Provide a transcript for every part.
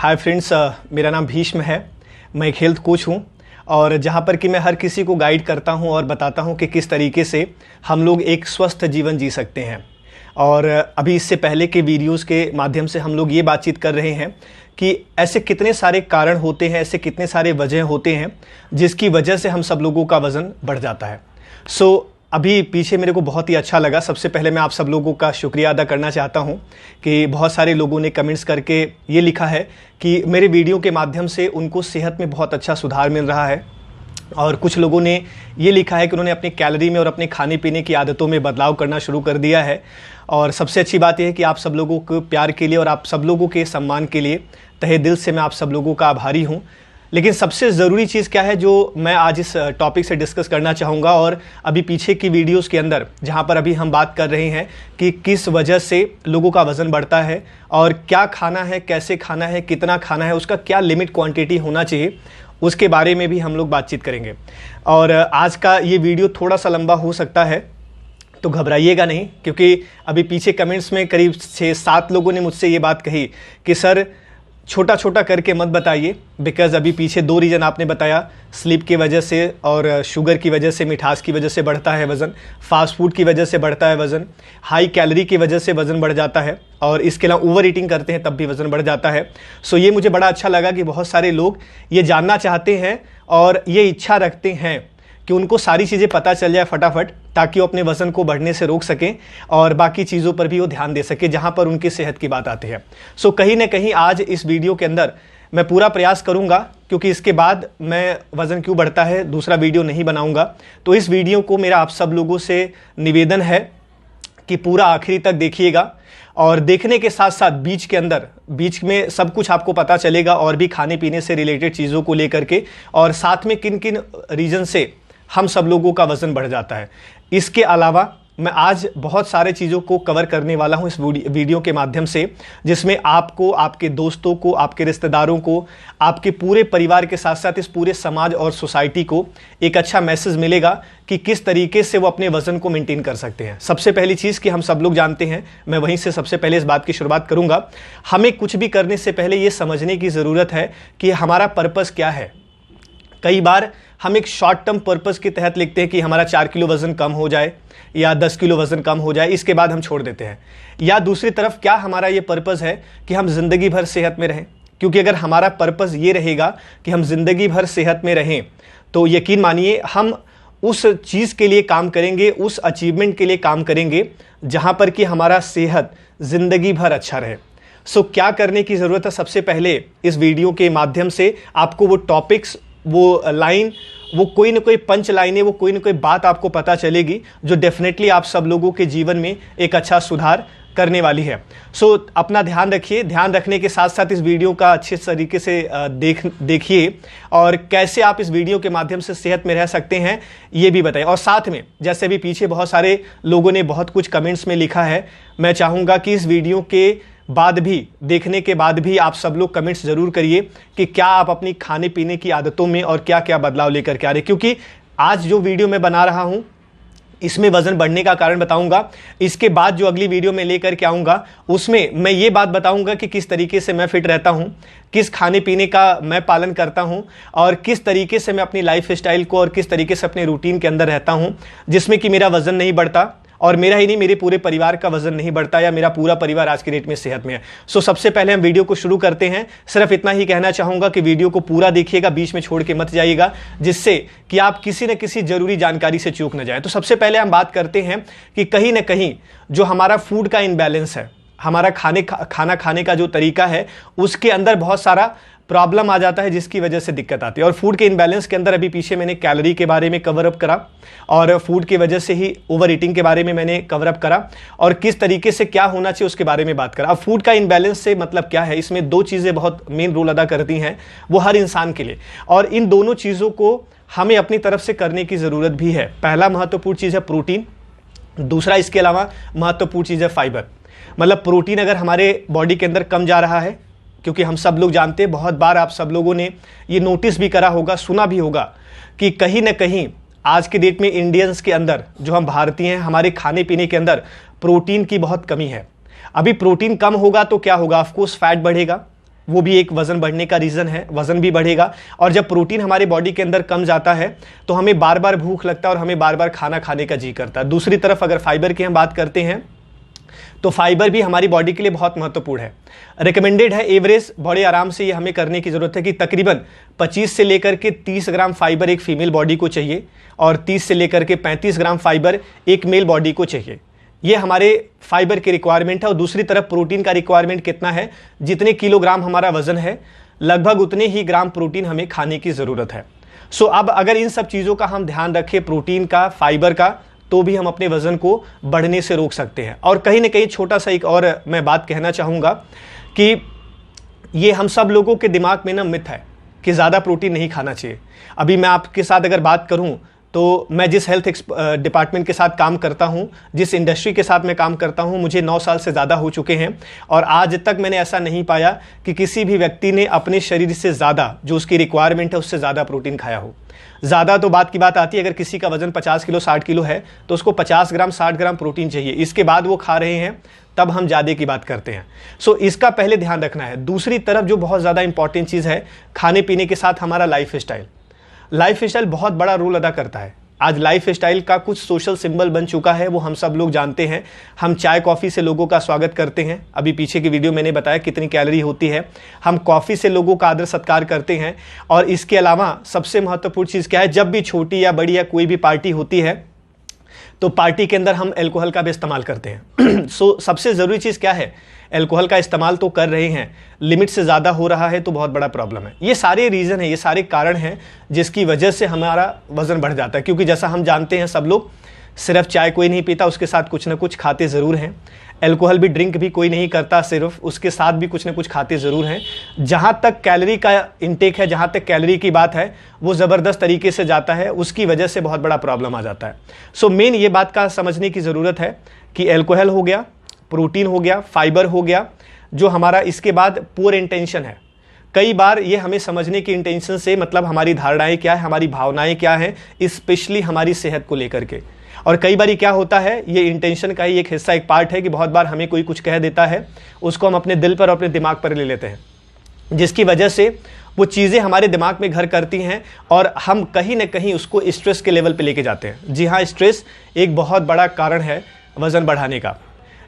Hi friends, मेरा नाम भीष्म है। मैं एक हेल्थ कोच हूँ और जहाँ पर कि मैं हर किसी को गाइड करता हूँ और बताता हूँ कि किस तरीके से हम लोग एक स्वस्थ जीवन जी सकते हैं। और अभी इससे पहले के वीडियोस के माध्यम से हम लोग ये बातचीत कर रहे हैं कि ऐसे कितने सारे कारण होते हैं, ऐसे कितने सारे वजह होते हैं जिसकी वजह से हम सब लोगों का वज़न बढ़ जाता है। अभी पीछे मेरे को बहुत ही अच्छा लगा। सबसे पहले मैं आप सब लोगों का शुक्रिया अदा करना चाहता हूं कि बहुत सारे लोगों ने कमेंट्स करके ये लिखा है कि मेरे वीडियो के माध्यम से उनको सेहत में बहुत अच्छा सुधार मिल रहा है। और कुछ लोगों ने ये लिखा है कि उन्होंने अपनी कैलोरी में और अपने खाने पीने की आदतों में बदलाव करना शुरू कर दिया है। और सबसे अच्छी बात यह है कि आप सब लोगों को प्यार के लिए और आप सब लोगों के सम्मान के लिए तहे दिल से मैं आप सब लोगों का आभारी हूँ। लेकिन सबसे ज़रूरी चीज़ क्या है जो मैं आज इस टॉपिक से डिस्कस करना चाहूँगा, और अभी पीछे की वीडियोस के अंदर जहाँ पर अभी हम बात कर रहे हैं कि किस वजह से लोगों का वज़न बढ़ता है और क्या खाना है, कैसे खाना है, कितना खाना है, उसका क्या लिमिट क्वांटिटी होना चाहिए, उसके बारे में भी हम लोग बातचीत करेंगे। और आज का ये वीडियो थोड़ा सा लंबा हो सकता है, तो घबराइएगा नहीं, क्योंकि अभी पीछे कमेंट्स में करीब 6-7 लोगों ने मुझसे ये बात कही कि सर छोटा छोटा करके मत बताइए, बिकॉज़ अभी पीछे 2 रीज़न आपने बताया, स्लीप की वजह से और शुगर की वजह से, मिठास की वजह से बढ़ता है वज़न, फास्ट फूड की वजह से बढ़ता है वज़न, हाई कैलोरी की वजह से वज़न बढ़ जाता है, और इसके अलावा ओवर ईटिंग करते हैं तब भी वज़न बढ़ जाता है। ये मुझे बड़ा अच्छा लगा कि बहुत सारे लोग ये जानना चाहते हैं और ये इच्छा रखते हैं कि उनको सारी चीज़ें पता चल जाए फटाफट, ताकि वो अपने वज़न को बढ़ने से रोक सकें और बाकी चीज़ों पर भी वो ध्यान दे सके जहाँ पर उनकी सेहत की बात आती है। कहीं ना कहीं आज इस वीडियो के अंदर मैं पूरा प्रयास करूँगा, क्योंकि इसके बाद मैं वज़न क्यों बढ़ता है दूसरा वीडियो नहीं बनाऊँगा। तो इस वीडियो को मेरा आप सब लोगों से निवेदन है कि पूरा आखिरी तक देखिएगा, और देखने के साथ साथ बीच में सब कुछ आपको पता चलेगा, और भी खाने पीने से रिलेटेड चीज़ों को लेकर के, और साथ में किन किन रीज़न से हम सब लोगों का वज़न बढ़ जाता है। इसके अलावा मैं आज बहुत सारे चीज़ों को कवर करने वाला हूं इस वीडियो के माध्यम से, जिसमें आपको, आपके दोस्तों को, आपके रिश्तेदारों को, आपके पूरे परिवार के साथ साथ इस पूरे समाज और सोसाइटी को एक अच्छा मैसेज मिलेगा कि किस तरीके से वो अपने वज़न को मेंटेन कर सकते हैं। सबसे पहली चीज़ कि हम सब लोग जानते हैं, मैं वहीं से सबसे पहले इस बात की शुरुआत करूँगा, हमें कुछ भी करने से पहले ये समझने की ज़रूरत है कि हमारा पर्पज़ क्या है। कई बार हम एक शॉर्ट टर्म पर्पस के तहत लिखते हैं कि हमारा 4 किलो वज़न कम हो जाए या 10 किलो वज़न कम हो जाए, इसके बाद हम छोड़ देते हैं। या दूसरी तरफ क्या हमारा ये पर्पस है कि हम ज़िंदगी भर सेहत में रहें, क्योंकि अगर हमारा पर्पस ये रहेगा कि हम ज़िंदगी भर सेहत में रहें, तो यकीन मानिए हम उस चीज़ के लिए काम करेंगे, उस अचीवमेंट के लिए काम करेंगे जहाँ पर कि हमारा सेहत ज़िंदगी भर अच्छा रहे। क्या करने की ज़रूरत है? सबसे पहले इस वीडियो के माध्यम से आपको वो टॉपिक्स, वो लाइन, वो कोई ना कोई पंच लाइनें, वो कोई ना कोई बात आपको पता चलेगी जो डेफिनेटली आप सब लोगों के जीवन में एक अच्छा सुधार करने वाली है। अपना ध्यान रखिए। ध्यान रखने के साथ साथ इस वीडियो का अच्छे तरीके से देखिए, और कैसे आप इस वीडियो के माध्यम से सेहत में रह सकते हैं ये भी बताइए। और साथ में, जैसे अभी पीछे बहुत सारे लोगों ने बहुत कुछ कमेंट्स में लिखा है, मैं चाहूँगा कि इस वीडियो के बाद भी, देखने के बाद भी आप सब लोग कमेंट्स ज़रूर करिए कि क्या आप अपनी खाने पीने की आदतों में और क्या क्या बदलाव लेकर के आ रहे हैं। क्योंकि आज जो वीडियो मैं बना रहा हूं इसमें वज़न बढ़ने का कारण बताऊंगा, इसके बाद जो अगली वीडियो में लेकर के आऊँगा उसमें मैं ये बात बताऊंगा कि किस तरीके से मैं फिट रहता हूं, किस खाने पीने का मैं पालन करता हूं, और किस तरीके से मैं अपनी लाइफ स्टाइल को और किस तरीके से अपने रूटीन के अंदर रहता हूं, जिसमें कि मेरा वज़न नहीं बढ़ता, और मेरा ही नहीं, मेरे पूरे परिवार का वज़न नहीं बढ़ता, या मेरा पूरा परिवार आज की डेट में सेहत में है। सबसे पहले हम वीडियो को शुरू करते हैं। सिर्फ इतना ही कहना चाहूँगा कि वीडियो को पूरा देखिएगा, बीच में छोड़ के मत जाइएगा, जिससे कि आप किसी न किसी जरूरी जानकारी से चूक न जाए। तो सबसे पहले हम बात करते हैं कि कहीं ना कहीं जो हमारा फूड का इनबैलेंस है, हमारा खाना खाने का जो तरीका है, उसके अंदर बहुत सारा प्रॉब्लम आ जाता है, जिसकी वजह से दिक्कत आती है। और फूड के इनबैलेंस के अंदर अभी पीछे मैंने कैलोरी के बारे में कवर अप करा, और फूड की वजह से ही ओवर ईटिंग के बारे में मैंने कवर अप करा, और किस तरीके से क्या होना चाहिए उसके बारे में बात करा। अब फूड का इनबैलेंस से मतलब क्या है, इसमें 2 चीज़ें बहुत मेन रोल अदा करती हैं, वो हर इंसान के लिए, और इन दोनों चीज़ों को हमें अपनी तरफ से करने की ज़रूरत भी है। पहला महत्वपूर्ण चीज़ है प्रोटीन, दूसरा इसके अलावा महत्वपूर्ण चीज़ है फाइबर। मतलब प्रोटीन अगर हमारे बॉडी के अंदर कम जा रहा है, क्योंकि हम सब लोग जानते हैं, बहुत बार आप सब लोगों ने ये नोटिस भी करा होगा, सुना भी होगा कि कहीं ना कहीं आज के डेट में इंडियंस के अंदर, जो हम भारतीय हैं, हमारे खाने पीने के अंदर प्रोटीन की बहुत कमी है। अभी प्रोटीन कम होगा तो क्या होगा? ऑफकोर्स फैट बढ़ेगा, वो भी एक वज़न बढ़ने का रीज़न है, वज़न भी बढ़ेगा। और जब प्रोटीन हमारे बॉडी के अंदर कम जाता है तो हमें बार बार भूख लगता है और हमें बार बार खाना खाने का जी करता है। दूसरी तरफ अगर फाइबर की हम बात करते हैं तो फाइबर भी हमारी बॉडी के लिए बहुत महत्वपूर्ण है। रिकमेंडेड है, एवरेज बड़े आराम से ये हमें करने की ज़रूरत है कि तकरीबन 25 से लेकर के 30 ग्राम फाइबर एक फीमेल बॉडी को चाहिए और 30 से लेकर के 35 ग्राम फाइबर एक मेल बॉडी को चाहिए। ये हमारे फाइबर की रिक्वायरमेंट है। और दूसरी तरफ प्रोटीन का रिक्वायरमेंट कितना है, जितने किलोग्राम हमारा वजन है लगभग उतने ही ग्राम प्रोटीन हमें खाने की ज़रूरत है। सो अब अगर इन सब चीज़ों का हम ध्यान रखें, प्रोटीन का, फाइबर का, तो भी हम अपने वज़न को बढ़ने से रोक सकते हैं। और कहीं ना कहीं छोटा सा एक और मैं बात कहना चाहूँगा कि ये हम सब लोगों के दिमाग में ना मिथ है कि ज़्यादा प्रोटीन नहीं खाना चाहिए। अभी मैं आपके साथ अगर बात करूँ तो मैं जिस हेल्थ डिपार्टमेंट के साथ काम करता हूं, जिस इंडस्ट्री के साथ मैं काम करता हूं, मुझे 9 साल से ज़्यादा हो चुके हैं और आज तक मैंने ऐसा नहीं पाया कि किसी भी व्यक्ति ने अपने शरीर से ज़्यादा, जो उसकी रिक्वायरमेंट है उससे ज़्यादा प्रोटीन खाया हो। ज़्यादा तो बात की बात आती है, अगर किसी का वजन 50 किलो 60 किलो है तो उसको 50 ग्राम 60 ग्राम प्रोटीन चाहिए, इसके बाद वो खा रहे हैं तब हम ज़्यादा की बात करते हैं। सो इसका पहले ध्यान रखना है। दूसरी तरफ जो बहुत ज़्यादा इंपॉर्टेंट चीज़ है, खाने पीने के साथ हमारा लाइफ स्टाइल बहुत बड़ा रोल अदा करता है। आज लाइफ स्टाइल का कुछ सोशल सिंबल बन चुका है, वो हम सब लोग जानते हैं। हम चाय कॉफ़ी से लोगों का स्वागत करते हैं, अभी पीछे की वीडियो मैंने बताया कितनी कैलोरी होती है। हम कॉफ़ी से लोगों का आदर सत्कार करते हैं। और इसके अलावा सबसे महत्वपूर्ण चीज़ क्या है, जब भी छोटी या बड़ी या कोई भी पार्टी होती है तो पार्टी के अंदर हम अल्कोहल का भी इस्तेमाल करते हैं। सो सबसे ज़रूरी चीज़ क्या है, अल्कोहल का इस्तेमाल तो कर रहे हैं, लिमिट से ज़्यादा हो रहा है तो बहुत बड़ा प्रॉब्लम है। ये सारे रीज़न है, ये सारे कारण हैं जिसकी वजह से हमारा वज़न बढ़ जाता है। क्योंकि जैसा हम जानते हैं सब लोग, सिर्फ चाय कोई नहीं पीता, उसके साथ कुछ ना कुछ खाते ज़रूर हैं। अल्कोहल भी ड्रिंक भी कोई नहीं करता सिर्फ, उसके साथ भी कुछ ना कुछ खाते ज़रूर हैं। जहाँ तक कैलोरी का इंटेक है, जहाँ तक कैलोरी की बात है, वो ज़बरदस्त तरीके से जाता है, उसकी वजह से बहुत बड़ा प्रॉब्लम आ जाता है। सो मेन ये बात का समझने की ज़रूरत है कि अल्कोहल हो गया, प्रोटीन हो गया, फाइबर हो गया, जो हमारा इसके बाद पुअर इंटेंशन है। कई बार ये हमें समझने की इंटेंशन से मतलब हमारी धारणाएं क्या है, हमारी भावनाएं क्या है, स्पेशली हमारी सेहत को लेकर के। और कई बार क्या होता है, ये इंटेंशन का ही एक हिस्सा, एक पार्ट है कि बहुत बार हमें कोई कुछ कह देता है, उसको हम अपने दिल पर और अपने दिमाग पर ले लेते हैं, जिसकी वजह से वो चीज़ें हमारे दिमाग में घर करती हैं और हम कहीं ना कहीं उसको स्ट्रेस के लेवल पे लेके जाते हैं। जी हाँ, स्ट्रेस एक बहुत बड़ा कारण है वज़न बढ़ाने का।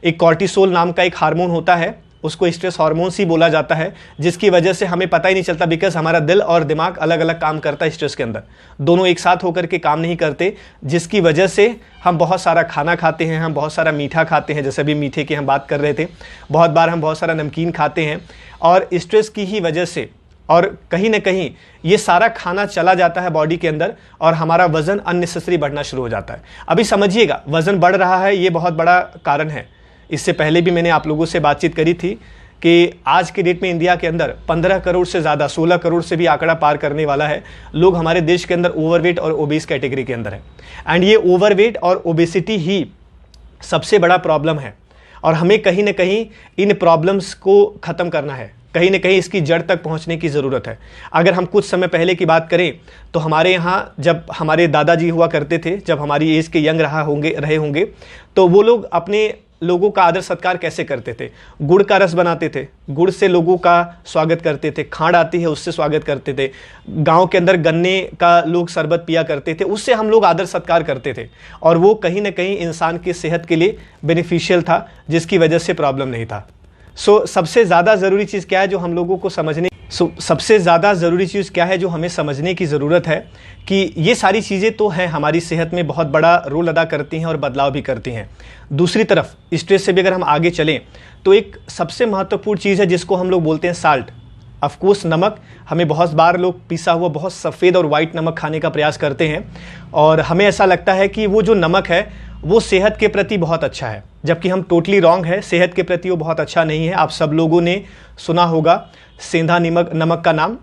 एक कॉर्टिसोल नाम का एक हार्मोन होता है, उसको स्ट्रेस हार्मोन्स ही बोला जाता है, जिसकी वजह से हमें पता ही नहीं चलता, बिकॉज हमारा दिल और दिमाग अलग अलग काम करता है स्ट्रेस के अंदर, दोनों एक साथ होकर के काम नहीं करते, जिसकी वजह से हम बहुत सारा खाना खाते हैं, हम बहुत सारा मीठा खाते हैं, जैसे अभी मीठे की हम बात कर रहे थे, बहुत बार हम बहुत सारा नमकीन खाते हैं और स्ट्रेस की ही वजह से, और कहीं ना कहीं ये सारा खाना चला जाता है बॉडी के अंदर और हमारा वज़न अननेसेसरी बढ़ना शुरू हो जाता है। अभी समझिएगा, वज़न बढ़ रहा है, ये बहुत बड़ा कारण है। इससे पहले भी मैंने आप लोगों से बातचीत करी थी कि आज के डेट में इंडिया के अंदर 15 करोड़ से ज़्यादा, 16 करोड़ से भी आंकड़ा पार करने वाला है, लोग हमारे देश के अंदर ओवरवेट और ओबेस कैटेगरी के अंदर है। एंड ये ओवरवेट और ओबेसिटी ही सबसे बड़ा प्रॉब्लम है और हमें कहीं ना कहीं इन प्रॉब्लम्स को ख़त्म करना है, कहीं ना कहीं इसकी जड़ तक पहुंचने की ज़रूरत है। अगर हम कुछ समय पहले की बात करें तो हमारे यहाँ जब हमारे दादाजी हुआ करते थे, जब हमारी एज के यंग रहे होंगे, तो वो लोग अपने लोगों का आदर सत्कार कैसे करते थे, गुड़ का रस बनाते थे, गुड़ से लोगों का स्वागत करते थे, खांड आती है उससे स्वागत करते थे, गांव के अंदर गन्ने का लोग शरबत पिया करते थे, उससे हम लोग आदर सत्कार करते थे और वो कहीं ना कहीं इंसान की सेहत के लिए बेनिफिशियल था, जिसकी वजह से प्रॉब्लम नहीं था। सबसे ज़्यादा ज़रूरी चीज़ क्या है जो हम लोगों को सबसे ज़्यादा ज़रूरी चीज़ क्या है जो हमें समझने की ज़रूरत है कि ये सारी चीज़ें तो हैं, हमारी सेहत में बहुत बड़ा रोल अदा करती हैं और बदलाव भी करती हैं। दूसरी तरफ स्ट्रेस से भी अगर हम आगे चलें तो एक सबसे महत्वपूर्ण चीज़ है जिसको हम लोग बोलते हैं साल्ट। ऑफकोर्स नमक, हमें बहुत बार लोग पिसा हुआ बहुत सफ़ेद और वाइट नमक खाने का प्रयास करते हैं और हमें ऐसा लगता है कि वो जो नमक है वो सेहत के प्रति बहुत अच्छा है, जबकि हम टोटली रॉन्ग है, सेहत के प्रति वो बहुत अच्छा नहीं है। आप सब लोगों ने सुना होगा सेंधा नमक का नाम।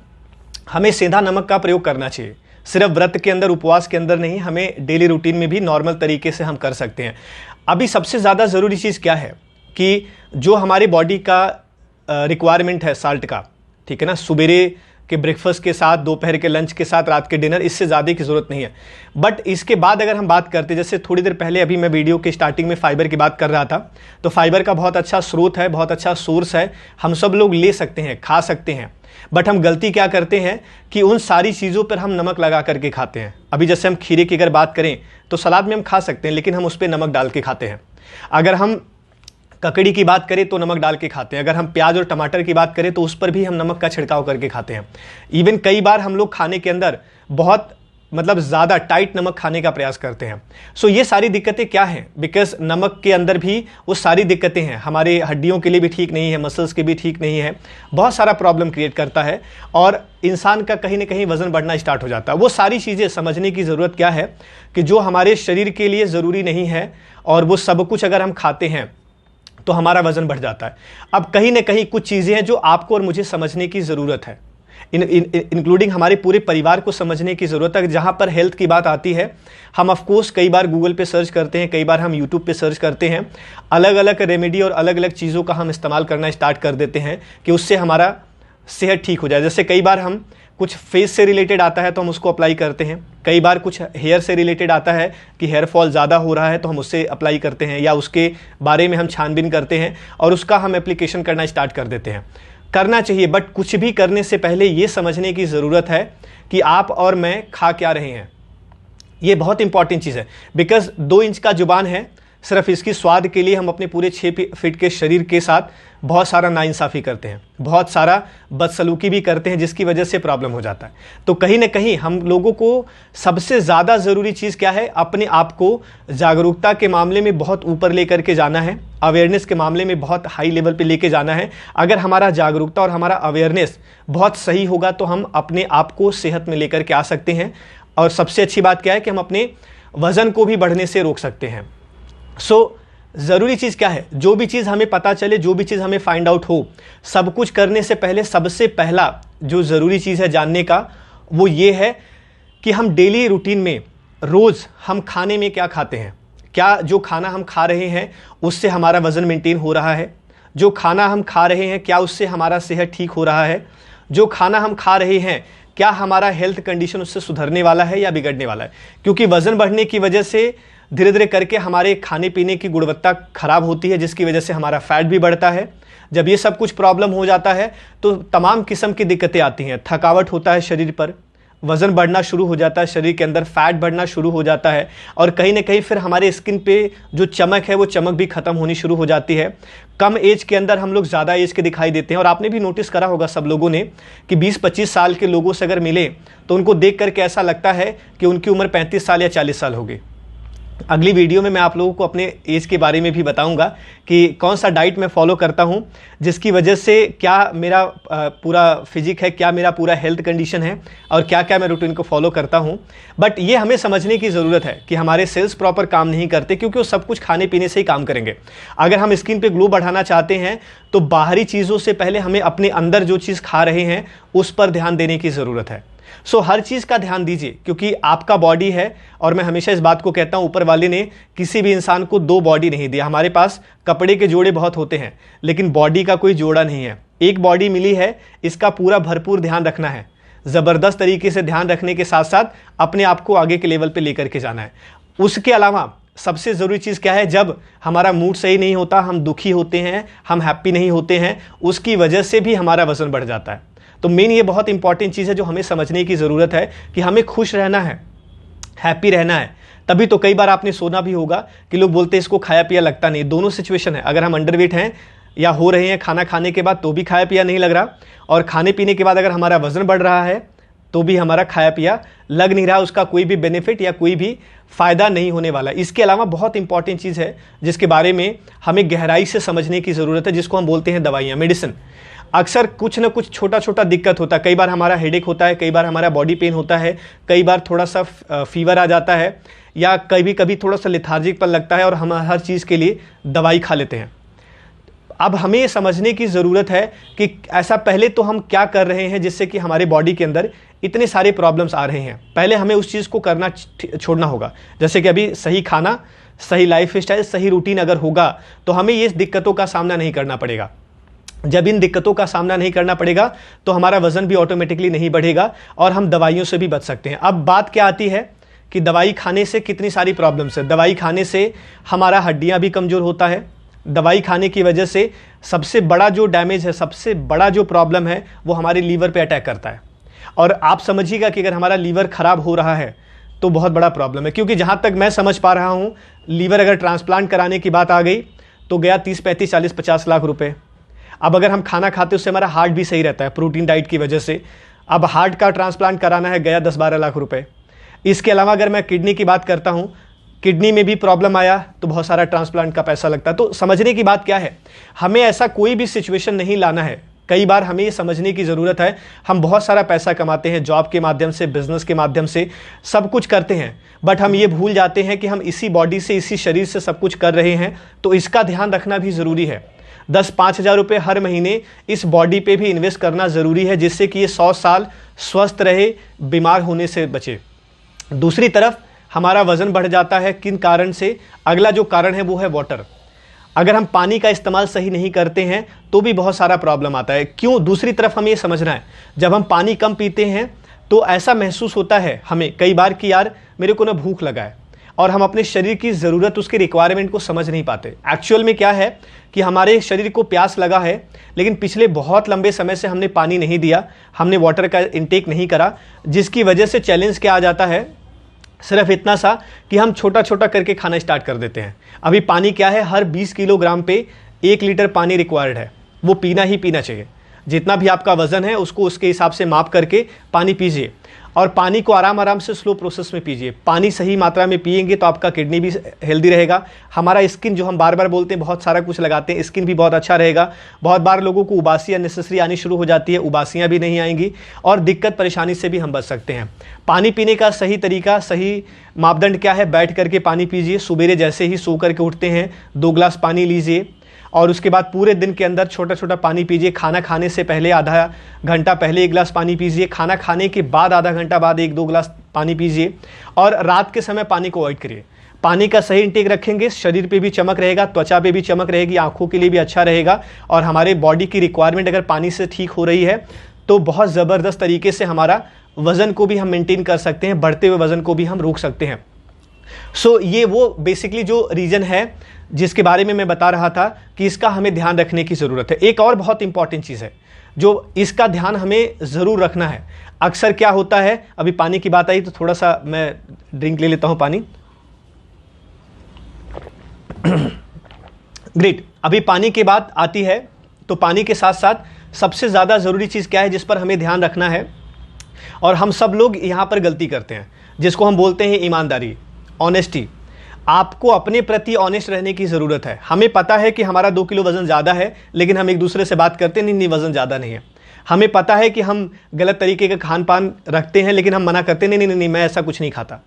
हमें सेंधा नमक का प्रयोग करना चाहिए, सिर्फ व्रत के अंदर, उपवास के अंदर नहीं, हमें डेली रूटीन में भी नॉर्मल तरीके से हम कर सकते हैं। अभी सबसे ज़्यादा ज़रूरी चीज़ क्या है कि जो हमारी बॉडी का रिक्वायरमेंट है साल्ट का, ठीक है ना, सुबेरे कि ब्रेकफास्ट के साथ, दोपहर के लंच के साथ, रात के डिनर, इससे ज़्यादा की ज़रूरत नहीं है। बट इसके बाद अगर हम बात करते, जैसे थोड़ी देर पहले अभी मैं वीडियो के स्टार्टिंग में फाइबर की बात कर रहा था, तो फाइबर का बहुत अच्छा स्रोत है, बहुत अच्छा सोर्स है, हम सब लोग ले सकते हैं, खा सकते हैं। बट हम गलती क्या करते हैं कि उन सारी चीज़ों पर हम नमक लगा करके खाते हैं। अभी जैसे हम खीरे की अगर बात करें तो सलाद में हम खा सकते हैं, लेकिन हम उस पर नमक डाल के खाते हैं। अगर हम ककड़ी की बात करें तो नमक डाल के खाते हैं। अगर हम प्याज और टमाटर की बात करें तो उस पर भी हम नमक का छिड़काव करके खाते हैं। इवन कई बार हम लोग खाने के अंदर बहुत ज़्यादा टाइट नमक खाने का प्रयास करते हैं। सो ये सारी दिक्कतें क्या हैं? बिकॉज नमक के अंदर भी वो सारी दिक्कतें हैं, हमारे हड्डियों के लिए भी ठीक नहीं है, मसल्स के भी ठीक नहीं है, बहुत सारा प्रॉब्लम क्रिएट करता है और इंसान का कहीं ना कहीं वजन बढ़ना स्टार्ट हो जाता है। वो सारी चीज़ें समझने की ज़रूरत क्या है कि जो हमारे शरीर के लिए ज़रूरी नहीं है और वो सब कुछ अगर हम खाते हैं तो हमारा वजन बढ़ जाता है। अब कहीं ना कहीं कुछ चीज़ें हैं जो आपको और मुझे समझने की ज़रूरत है, इंक्लूडिंग हमारे पूरे परिवार को समझने की ज़रूरत है। जहाँ पर हेल्थ की बात आती है, हम ऑफकोर्स कई बार गूगल पे सर्च करते हैं, कई बार हम यूट्यूब पे सर्च करते हैं, अलग अलग रेमेडी और अलग अलग चीज़ों का हम इस्तेमाल करना स्टार्ट कर देते हैं कि उससे हमारा सेहत ठीक हो जाए। जैसे कई बार हम कुछ फेस से रिलेटेड आता है तो हम उसको अप्लाई करते हैं, कई बार कुछ हेयर से रिलेटेड आता है कि हेयर फॉल ज़्यादा हो रहा है तो हम उससे अप्लाई करते हैं, या उसके बारे में हम छानबीन करते हैं और उसका हम एप्लीकेशन करना स्टार्ट कर देते हैं। करना चाहिए, बट कुछ भी करने से पहले ये समझने की ज़रूरत है कि आप और मैं खा क्या रहे हैं। ये बहुत इंपॉर्टेंट चीज़ है, बिकॉज 2 इंच का जुबान है, सिर्फ इसकी स्वाद के लिए हम अपने पूरे 6 फीट के शरीर के साथ बहुत सारा नाइंसाफ़ी करते हैं, बहुत सारा बदसलूकी भी करते हैं, जिसकी वजह से प्रॉब्लम हो जाता है। तो कहीं ना कहीं हम लोगों को सबसे ज़्यादा ज़रूरी चीज़ क्या है? अपने आप को जागरूकता के मामले में बहुत ऊपर लेकर के जाना है, अवेयरनेस के मामले में बहुत हाई लेवल पे लेके जाना है। अगर हमारा जागरूकता और हमारा अवेयरनेस बहुत सही होगा तो हम अपने आप को सेहत में लेकर के आ सकते हैं। और सबसे अच्छी बात क्या है कि हम अपने वज़न को भी बढ़ने से रोक सकते हैं। सो ज़रूरी चीज़ क्या है? जो भी चीज़ हमें पता चले, जो भी चीज़ हमें फाइंड आउट हो, सब कुछ करने से पहले सबसे पहला जो ज़रूरी चीज़ है जानने का, वो ये है कि हम डेली रूटीन में रोज़ हम खाने में क्या खाते हैं। क्या जो खाना हम खा रहे हैं उससे हमारा वज़न मेंटेन हो रहा है? जो खाना हम खा रहे हैं क्या उससे हमारा सेहत ठीक हो रहा है? जो खाना हम खा रहे हैं क्या हमारा हेल्थ कंडीशन उससे सुधरने वाला है या बिगड़ने वाला है? क्योंकि वज़न बढ़ने की वजह से धीरे धीरे करके हमारे खाने पीने की गुणवत्ता खराब होती है, जिसकी वजह से हमारा फैट भी बढ़ता है। जब ये सब कुछ प्रॉब्लम हो जाता है तो तमाम किस्म की दिक्कतें आती हैं। थकावट होता है शरीर पर, वज़न बढ़ना शुरू हो जाता है, शरीर के अंदर फैट बढ़ना शुरू हो जाता है, और कहीं ना कहीं फिर हमारे स्किन पे जो चमक है वो चमक भी ख़त्म होनी शुरू हो जाती है। कम एज के अंदर हम लोग ज़्यादा एज के दिखाई देते हैं। और आपने भी नोटिस करा होगा सब लोगों ने कि 20-25 साल के लोगों से अगर मिले तो उनको देख करके ऐसा लगता है कि उनकी उम्र 35 साल या 40 साल होगी। अगली वीडियो में मैं आप लोगों को अपने एज के बारे में भी बताऊंगा कि कौन सा डाइट मैं फॉलो करता हूं, जिसकी वजह से क्या मेरा पूरा फिजिक है, क्या मेरा पूरा हेल्थ कंडीशन है, और क्या क्या मैं रूटीन को फॉलो करता हूं। बट ये हमें समझने की ज़रूरत है कि हमारे सेल्स प्रॉपर काम नहीं करते, क्योंकि वो सब कुछ खाने पीने से ही काम करेंगे। अगर हम स्किन पे ग्लो बढ़ाना चाहते हैं तो बाहरी चीज़ों से पहले हमें अपने अंदर जो चीज़ खा रहे हैं उस पर ध्यान देने की ज़रूरत है। सो हर चीज़ का ध्यान दीजिए, क्योंकि आपका बॉडी है, और मैं हमेशा इस बात को कहता हूँ, ऊपर वाले ने किसी भी इंसान को 2 बॉडी नहीं दिया। हमारे पास कपड़े के जोड़े बहुत होते हैं, लेकिन बॉडी का कोई जोड़ा नहीं है। एक बॉडी मिली है, इसका पूरा भरपूर ध्यान रखना है। ज़बरदस्त तरीके से ध्यान रखने के साथ साथ अपने आप को आगे के लेवल पे लेकर के जाना है। उसके अलावा सबसे ज़रूरी चीज़ क्या है? जब हमारा मूड सही नहीं होता, हम दुखी होते हैं, हम हैप्पी नहीं होते हैं, उसकी वजह से भी हमारा वज़न बढ़ जाता है। तो मेन ये बहुत इंपॉर्टेंट चीज़ है जो हमें समझने की ज़रूरत है कि हमें खुश रहना है, हैप्पी रहना है। तभी तो कई बार आपने सुना भी होगा कि लोग बोलते हैं इसको खाया पिया लगता नहीं। दोनों सिचुएशन है, अगर हम अंडरवेट हैं या हो रहे हैं खाना खाने के बाद तो भी खाया पिया नहीं लग रहा, और खाने पीने के बाद अगर हमारा वज़न बढ़ रहा है तो भी हमारा खाया पिया लग नहीं रहा, उसका कोई भी बेनिफिट या कोई भी फ़ायदा नहीं होने वाला। इसके अलावा बहुत इंपॉर्टेंट चीज़ है जिसके बारे में हमें गहराई से समझने की ज़रूरत है, जिसको हम बोलते हैं दवाइयाँ, मेडिसिन। अक्सर कुछ ना कुछ छोटा छोटा दिक्कत होता है। कई बार हमारा हेडेक होता है, कई बार हमारा बॉडी पेन होता है, कई बार थोड़ा सा फीवर आ जाता है, या कभी कभी थोड़ा सा लेथार्जिक पन लगता है, और हम हर चीज़ के लिए दवाई खा लेते हैं। अब हमें ये समझने की ज़रूरत है कि ऐसा पहले तो हम क्या कर रहे हैं जिससे कि हमारे बॉडी के अंदर इतने सारे प्रॉब्लम्स आ रहे हैं। पहले हमें उस चीज़ को करना छोड़ना होगा। जैसे कि अभी सही खाना, सही लाइफ स्टाइल, सही रूटीन अगर होगा तो हमें ये दिक्कतों का सामना नहीं करना पड़ेगा। जब इन दिक्कतों का सामना नहीं करना पड़ेगा तो हमारा वजन भी ऑटोमेटिकली नहीं बढ़ेगा और हम दवाइयों से भी बच सकते हैं। अब बात क्या आती है कि दवाई खाने से कितनी सारी प्रॉब्लम्स है। दवाई खाने से हमारा हड्डियां भी कमज़ोर होता है। दवाई खाने की वजह से सबसे बड़ा जो डैमेज है, सबसे बड़ा जो प्रॉब्लम है वो हमारे लीवर पे अटैक करता है। और आप समझिएगा कि अगर हमारा लीवर ख़राब हो रहा है तो बहुत बड़ा प्रॉब्लम है, क्योंकि जहाँ तक मैं समझ पा रहा हूँ लीवर अगर ट्रांसप्लांट कराने की बात आ गई तो गया 30, 35, 40, 50 लाख रुपए। अब अगर हम खाना खाते उससे हमारा हार्ट भी सही रहता है प्रोटीन डाइट की वजह से, अब हार्ट का ट्रांसप्लांट कराना है, गया 10-12 लाख रुपए। इसके अलावा अगर मैं किडनी की बात करता हूँ, किडनी में भी प्रॉब्लम आया तो बहुत सारा ट्रांसप्लांट का पैसा लगता है। तो समझने की बात क्या है, हमें ऐसा कोई भी सिचुएशन नहीं लाना है। कई बार हमें ये समझने की ज़रूरत है, हम बहुत सारा पैसा कमाते हैं जॉब के माध्यम से, बिजनेस के माध्यम से, सब कुछ करते हैं, बट हम ये भूल जाते हैं कि हम इसी बॉडी से, इसी शरीर से सब कुछ कर रहे हैं। तो इसका ध्यान रखना भी ज़रूरी है। 10-5 हज़ार रुपये हर महीने इस बॉडी पे भी इन्वेस्ट करना ज़रूरी है, जिससे कि ये 100 साल स्वस्थ रहे, बीमार होने से बचे। दूसरी तरफ हमारा वज़न बढ़ जाता है किन कारण से? अगला जो कारण है वो है वाटर। अगर हम पानी का इस्तेमाल सही नहीं करते हैं तो भी बहुत सारा प्रॉब्लम आता है। क्यों? दूसरी तरफ हमें ये समझना है, जब हम पानी कम पीते हैं तो ऐसा महसूस होता है हमें कई बार कि यार मेरे को ना भूख लगा है, और हम अपने शरीर की ज़रूरत, उसके रिक्वायरमेंट को समझ नहीं पाते। एक्चुअल में क्या है कि हमारे शरीर को प्यास लगा है, लेकिन पिछले बहुत लंबे समय से हमने पानी नहीं दिया, हमने वाटर का इंटेक नहीं करा, जिसकी वजह से चैलेंज क्या आ जाता है, सिर्फ इतना सा कि हम छोटा छोटा करके खाना स्टार्ट कर देते हैं। अभी पानी क्या है, हर 20 किलोग्राम पे 1 लीटर पानी रिक्वायर्ड है, वो पीना ही पीना चाहिए। जितना भी आपका वज़न है उसको उसके हिसाब से माप करके पानी पीजिए, और पानी को आराम आराम से स्लो प्रोसेस में पीजिए। पानी सही मात्रा में पिएंगे तो आपका किडनी भी हेल्दी रहेगा, हमारा स्किन, जो हम बार बार बोलते हैं बहुत सारा कुछ लगाते हैं, स्किन भी बहुत अच्छा रहेगा। बहुत बार लोगों को उबासी अननेसेसरी आनी शुरू हो जाती है, उबासियाँ भी नहीं आएंगी और दिक्कत परेशानी से भी हम बच सकते हैं। पानी पीने का सही तरीका, सही मापदंड क्या है? बैठ करके पानी पीजिए। सुबेरे जैसे ही सो करके उठते हैं 2 ग्लास पानी लीजिए, और उसके बाद पूरे दिन के अंदर छोटा छोटा पानी पीजिए। खाना खाने से पहले आधा घंटा पहले 1 गिलास पानी पीजिए, खाना खाने के बाद आधा घंटा बाद 1-2 गिलास पानी पीजिए, और रात के समय पानी को अवॉइड करिए। पानी का सही इंटेक रखेंगे, शरीर पे भी चमक रहेगा, त्वचा पे भी चमक रहेगी, आंखों के लिए भी अच्छा रहेगा, और हमारे बॉडी की रिक्वायरमेंट अगर पानी से ठीक हो रही है तो बहुत ज़बरदस्त तरीके से हमारा वज़न को भी हम मेंटेन कर सकते हैं, बढ़ते हुए वज़न को भी हम रोक सकते हैं। सो ये वो बेसिकली जो रीज़न है जिसके बारे में मैं बता रहा था कि इसका हमें ध्यान रखने की ज़रूरत है। एक और बहुत इंपॉर्टेंट चीज़ है जो इसका ध्यान हमें ज़रूर रखना है। अक्सर क्या होता है, अभी पानी की बात आई तो थोड़ा सा मैं ड्रिंक ले लेता हूँ पानी। ग्रेट। अभी पानी की बात आती है तो पानी के साथ साथ सबसे ज़्यादा ज़रूरी चीज़ क्या है जिस पर हमें ध्यान रखना है, और हम सब लोग यहाँ पर गलती करते हैं, जिसको हम बोलते हैं ईमानदारी, ऑनेस्टी। आपको अपने प्रति ऑनेस्ट रहने की ज़रूरत है। हमें पता है कि हमारा 2 किलो वज़न ज़्यादा है, लेकिन हम एक दूसरे से बात करते नहीं, वज़न ज़्यादा नहीं है। हमें पता है कि हम गलत तरीके का खान पान रखते हैं, लेकिन हम मना करते नहीं, मैं ऐसा कुछ नहीं खाता।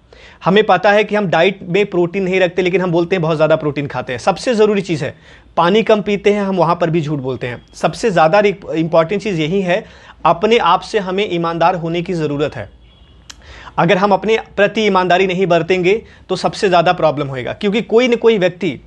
हमें पता है कि हम डाइट में प्रोटीन नहीं रखते, लेकिन हम बोलते हैं बहुत ज़्यादा प्रोटीन खाते हैं। सबसे ज़रूरी चीज़ है, पानी कम पीते हैं, हम वहाँ पर भी झूठ बोलते हैं। सबसे ज़्यादा इंपॉर्टेंट चीज़ यही है, अपने आप से हमें ईमानदार होने की ज़रूरत है। अगर हम अपने प्रति ईमानदारी नहीं बरतेंगे तो सबसे ज़्यादा प्रॉब्लम होएगा, क्योंकि कोई न कोई व्यक्ति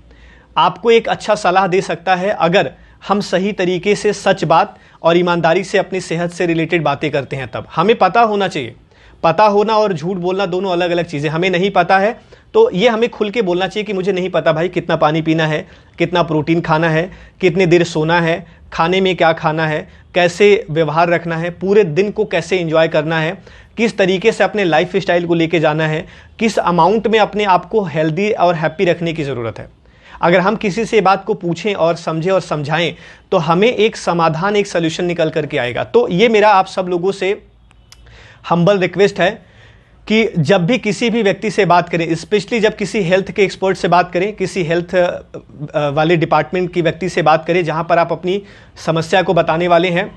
आपको एक अच्छा सलाह दे सकता है अगर हम सही तरीके से सच बात और ईमानदारी से अपनी सेहत से रिलेटेड बातें करते हैं। तब हमें पता होना चाहिए। पता होना और झूठ बोलना दोनों अलग अलग चीज़ें। हमें नहीं पता है तो ये हमें खुल के बोलना चाहिए कि मुझे नहीं पता भाई, कितना पानी पीना है, कितना प्रोटीन खाना है, कितने देर सोना है, खाने में क्या खाना है, कैसे व्यवहार रखना है, पूरे दिन को कैसे एंजॉय करना है, किस तरीके से अपने लाइफ स्टाइल को लेके जाना है, किस अमाउंट में अपने आप को हेल्दी और हैप्पी रखने की ज़रूरत है। अगर हम किसी से बात को पूछें और समझें और समझाएं तो हमें एक समाधान, एक सल्यूशन निकल करके आएगा। तो ये मेरा आप सब लोगों से हम्बल रिक्वेस्ट है कि जब भी किसी भी व्यक्ति से बात करें, स्पेशली जब किसी हेल्थ के एक्सपर्ट से बात करें, किसी हेल्थ वाले डिपार्टमेंट की व्यक्ति से बात करें जहां पर आप अपनी समस्या को बताने वाले हैं,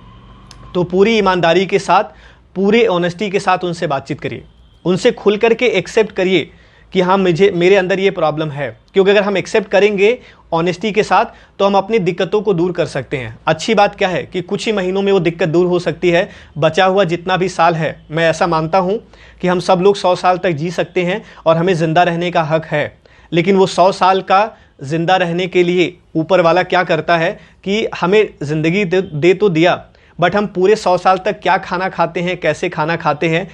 तो पूरी ईमानदारी के साथ, पूरे ऑनेस्टी के साथ उनसे बातचीत करिए। उनसे खुल करके एक्सेप्ट करिए कि हाँ मेरे अंदर ये प्रॉब्लम है, क्योंकि अगर हम एक्सेप्ट करेंगे ऑनेस्टी के साथ तो हम अपनी दिक्कतों को दूर कर सकते हैं। अच्छी बात क्या है कि कुछ ही महीनों में वो दिक्कत दूर हो सकती है। बचा हुआ जितना भी साल है, मैं ऐसा मानता हूँ कि हम सब लोग 100 साल तक जी सकते हैं और हमें ज़िंदा रहने का हक है, लेकिन वो 100 साल का ज़िंदा रहने के लिए ऊपर वाला क्या करता है कि हमें ज़िंदगी दे तो दिया, बट हम पूरे 100 साल तक क्या खाना खाते हैं, कैसे खाना खाते हैं,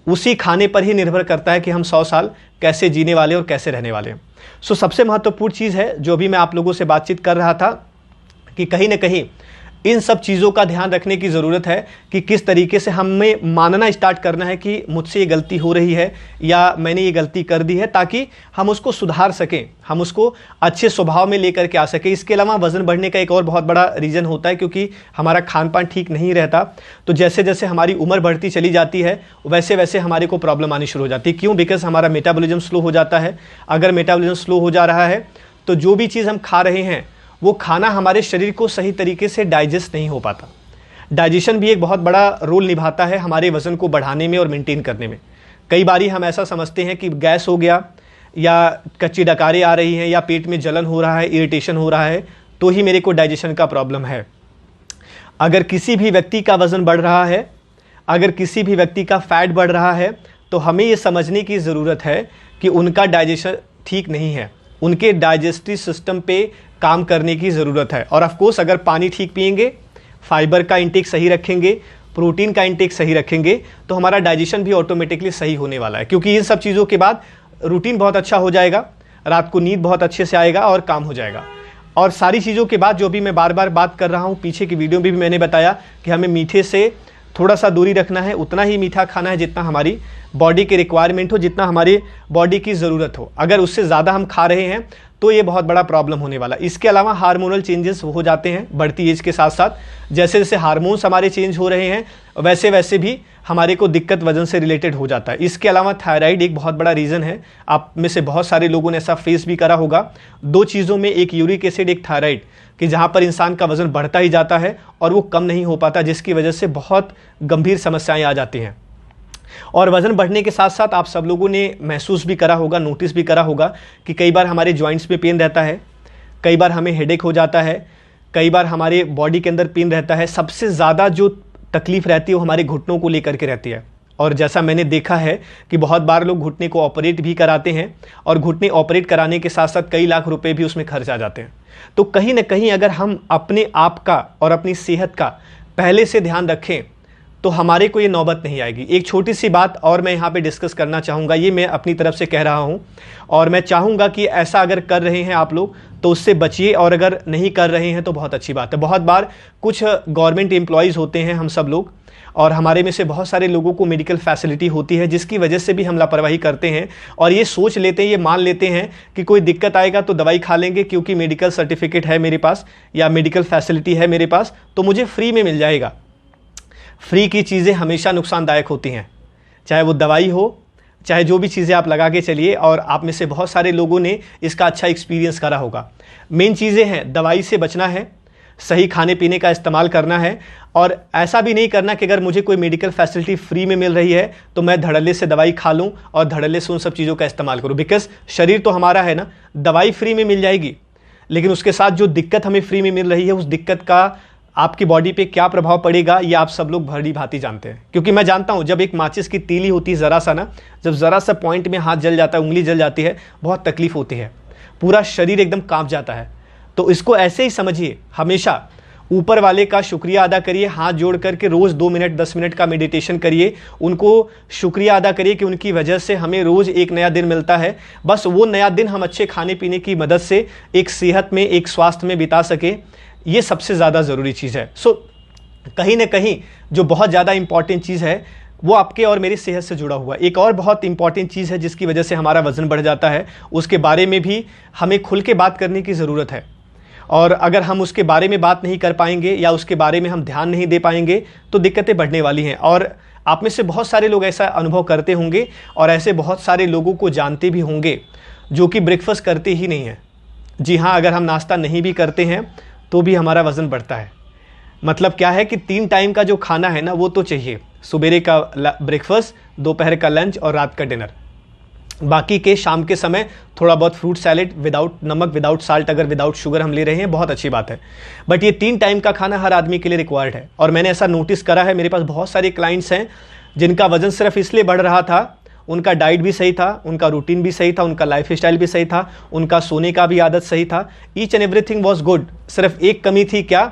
उसी खाने पर ही निर्भर करता है कि हम 100 साल कैसे जीने वाले और कैसे रहने वाले हैं। सो सबसे महत्वपूर्ण चीज़ है जो भी मैं आप लोगों से बातचीत कर रहा था कि कहीं ना कहीं इन सब चीज़ों का ध्यान रखने की ज़रूरत है कि किस तरीके से हमें मानना स्टार्ट करना है कि मुझसे ये गलती हो रही है या मैंने ये गलती कर दी है, ताकि हम उसको सुधार सकें, हम उसको अच्छे स्वभाव में लेकर के आ सकें। इसके अलावा वज़न बढ़ने का एक और बहुत बड़ा रीज़न होता है क्योंकि हमारा खान पान ठीक नहीं रहता, तो जैसे जैसे हमारी उम्र बढ़ती चली जाती है वैसे वैसे हमारे को प्रॉब्लम आनी शुरू हो जाती है। क्यों? बिकॉज हमारा मेटाबॉलिज्म स्लो हो जाता है। अगर मेटाबॉलिज्म स्लो हो जा रहा है तो जो भी चीज़ हम खा रहे हैं वो खाना हमारे शरीर को सही तरीके से डाइजेस्ट नहीं हो पाता। डाइजेशन भी एक बहुत बड़ा रोल निभाता है हमारे वज़न को बढ़ाने में और मेंटेन करने में। कई बारी हम ऐसा समझते हैं कि गैस हो गया या कच्ची डकारें आ रही हैं या पेट में जलन हो रहा है, इरिटेशन हो रहा है, तो ही मेरे को डाइजेशन का प्रॉब्लम है। अगर किसी भी व्यक्ति का वज़न बढ़ रहा है, अगर किसी भी व्यक्ति का फैट बढ़ रहा है, तो हमें ये समझने की ज़रूरत है कि उनका डाइजेशन ठीक नहीं है, उनके डाइजेस्टिव सिस्टम पे काम करने की ज़रूरत है। और ऑफ कोर्स अगर पानी ठीक पिएंगे, फाइबर का इंटेक सही रखेंगे, प्रोटीन का इंटेक सही रखेंगे, तो हमारा डाइजेशन भी ऑटोमेटिकली सही होने वाला है। क्योंकि इन सब चीज़ों के बाद रूटीन बहुत अच्छा हो जाएगा, रात को नींद बहुत अच्छे से आएगा और काम हो जाएगा। और सारी चीज़ों के बाद जो भी मैं बार बार बात कर रहा हूँ, पीछे की वीडियो में भी मैंने बताया कि हमें मीठे से थोड़ा सा दूरी रखना है, उतना ही मीठा खाना है जितना हमारी बॉडी की रिक्वायरमेंट हो, जितना हमारी बॉडी की ज़रूरत हो। अगर उससे ज़्यादा हम खा रहे हैं तो ये बहुत बड़ा प्रॉब्लम होने वाला। इसके अलावा हार्मोनल चेंजेस हो जाते हैं बढ़ती एज के साथ साथ। जैसे जैसे हार्मोन्स हमारे चेंज हो रहे हैं वैसे वैसे भी हमारे को दिक्कत वजन से रिलेटेड हो जाता है। इसके अलावा थायराइड एक बहुत बड़ा रीज़न है। आप में से बहुत सारे लोगों ने ऐसा फेस भी करा होगा। दो चीज़ों में, एक यूरिक एसिड, एक थायराइड, कि जहाँ पर इंसान का वज़न बढ़ता ही जाता है और वो कम नहीं हो पाता, जिसकी वजह से बहुत गंभीर समस्याएं आ जाती हैं। और वज़न बढ़ने के साथ साथ आप सब लोगों ने महसूस भी करा होगा, नोटिस भी करा होगा कि कई बार हमारे जॉइंट्स में पेन रहता है, कई बार हमें हेडेक हो जाता है, कई बार हमारे बॉडी के अंदर पेन रहता है। सबसे ज़्यादा जो तकलीफ़ रहती है वो हमारे घुटनों को लेकर के रहती है। और जैसा मैंने देखा है कि बहुत बार लोग घुटने को ऑपरेट भी कराते हैं और घुटने ऑपरेट कराने के साथ साथ कई लाख रुपए भी उसमें खर्च आ जाते हैं। तो कहीं ना कहीं अगर हम अपने आप का और अपनी सेहत का पहले से ध्यान रखें तो हमारे को ये नौबत नहीं आएगी। एक छोटी सी बात और मैं यहाँ पे डिस्कस करना चाहूँगा, ये मैं अपनी तरफ से कह रहा हूँ और मैं चाहूँगा कि ऐसा अगर कर रहे हैं आप लोग तो उससे बचिए, और अगर नहीं कर रहे हैं तो बहुत अच्छी बात है। बहुत बार कुछ गवर्नमेंट एम्प्लॉयज़ होते हैं हम सब लोग, और हमारे में से बहुत सारे लोगों को मेडिकल फैसिलिटी होती है जिसकी वजह से भी हम लापरवाही करते हैं और ये सोच लेते हैं, ये मान लेते हैं कि कोई दिक्कत आएगा तो दवाई खा लेंगे क्योंकि मेडिकल सर्टिफिकेट है मेरे पास या मेडिकल फैसिलिटी है मेरे पास तो मुझे फ्री में मिल जाएगा। फ्री की चीज़ें हमेशा नुकसानदायक होती हैं, चाहे वो दवाई हो, चाहे जो भी चीज़ें आप लगा के चलिए, और आप में से बहुत सारे लोगों ने इसका अच्छा एक्सपीरियंस करा होगा। मेन चीज़ें हैं, दवाई से बचना है, सही खाने पीने का इस्तेमाल करना है, और ऐसा भी नहीं करना कि अगर मुझे कोई मेडिकल फैसिलिटी फ्री में मिल रही है तो मैं धड़ल्ले से दवाई खा लूँ और धड़ल्ले से उन सब चीज़ों का इस्तेमाल करूँ। बिकॉज शरीर तो हमारा है ना, दवाई फ्री में मिल जाएगी लेकिन उसके साथ जो दिक्कत हमें फ्री में मिल रही है उस दिक्कत का आपकी बॉडी पे क्या प्रभाव पड़ेगा ये आप सब लोग भली भांति जानते हैं। क्योंकि मैं जानता हूँ जब एक माचिस की तीली होती है ज़रा सा ना, जब ज़रा सा पॉइंट में हाथ जल जाता है, उंगली जल जाती है, बहुत तकलीफ होती है, पूरा शरीर एकदम कांप जाता है। तो इसको ऐसे ही समझिए, हमेशा ऊपर वाले का शुक्रिया अदा करिए, हाथ जोड़ करके रोज़ 2 मिनट 10 मिनट का मेडिटेशन करिए, उनको शुक्रिया अदा करिए कि उनकी वजह से हमें रोज़ एक नया दिन मिलता है। बस वो नया दिन हम अच्छे खाने पीने की मदद से एक सेहत में, एक स्वास्थ्य में बिता सके, ये सबसे ज़्यादा ज़रूरी चीज़ है। सो कहीं ना कहीं जो बहुत ज़्यादा इंपॉर्टेंट चीज़ है वो आपके और मेरी सेहत से जुड़ा हुआ। एक और बहुत इंपॉर्टेंट चीज़ है जिसकी वजह से हमारा वज़न बढ़ जाता है, उसके बारे में भी हमें खुल के बात करने की ज़रूरत है। और अगर हम उसके बारे में बात नहीं कर पाएंगे या उसके बारे में हम ध्यान नहीं दे पाएंगे तो दिक्कतें बढ़ने वाली हैं। और आप में से बहुत सारे लोग ऐसा अनुभव करते होंगे और ऐसे बहुत सारे लोगों को जानते भी होंगे जो कि ब्रेकफास्ट करते ही नहीं हैं। जी हाँ, अगर हम नाश्ता नहीं भी करते हैं तो भी हमारा वज़न बढ़ता है। मतलब क्या है कि 3 टाइम का जो खाना है ना वो तो चाहिए, सुबह का ब्रेकफास्ट, दोपहर का लंच और रात का डिनर। बाकी के शाम के समय थोड़ा बहुत फ्रूट सैलेड विदाउट नमक, विदाउट साल्ट, अगर विदाउट शुगर हम ले रहे हैं बहुत अच्छी बात है। बट ये 3 टाइम का खाना हर आदमी के लिए रिक्वायर्ड है। और मैंने ऐसा नोटिस करा है, मेरे पास बहुत सारे क्लाइंट्स हैं जिनका वज़न सिर्फ इसलिए बढ़ रहा था, उनका डाइट भी सही था, उनका रूटीन भी सही था, उनका लाइफ स्टाइल भी सही था, उनका सोने का भी आदत सही था, each and everything was good. सिर्फ एक कमी थी, क्या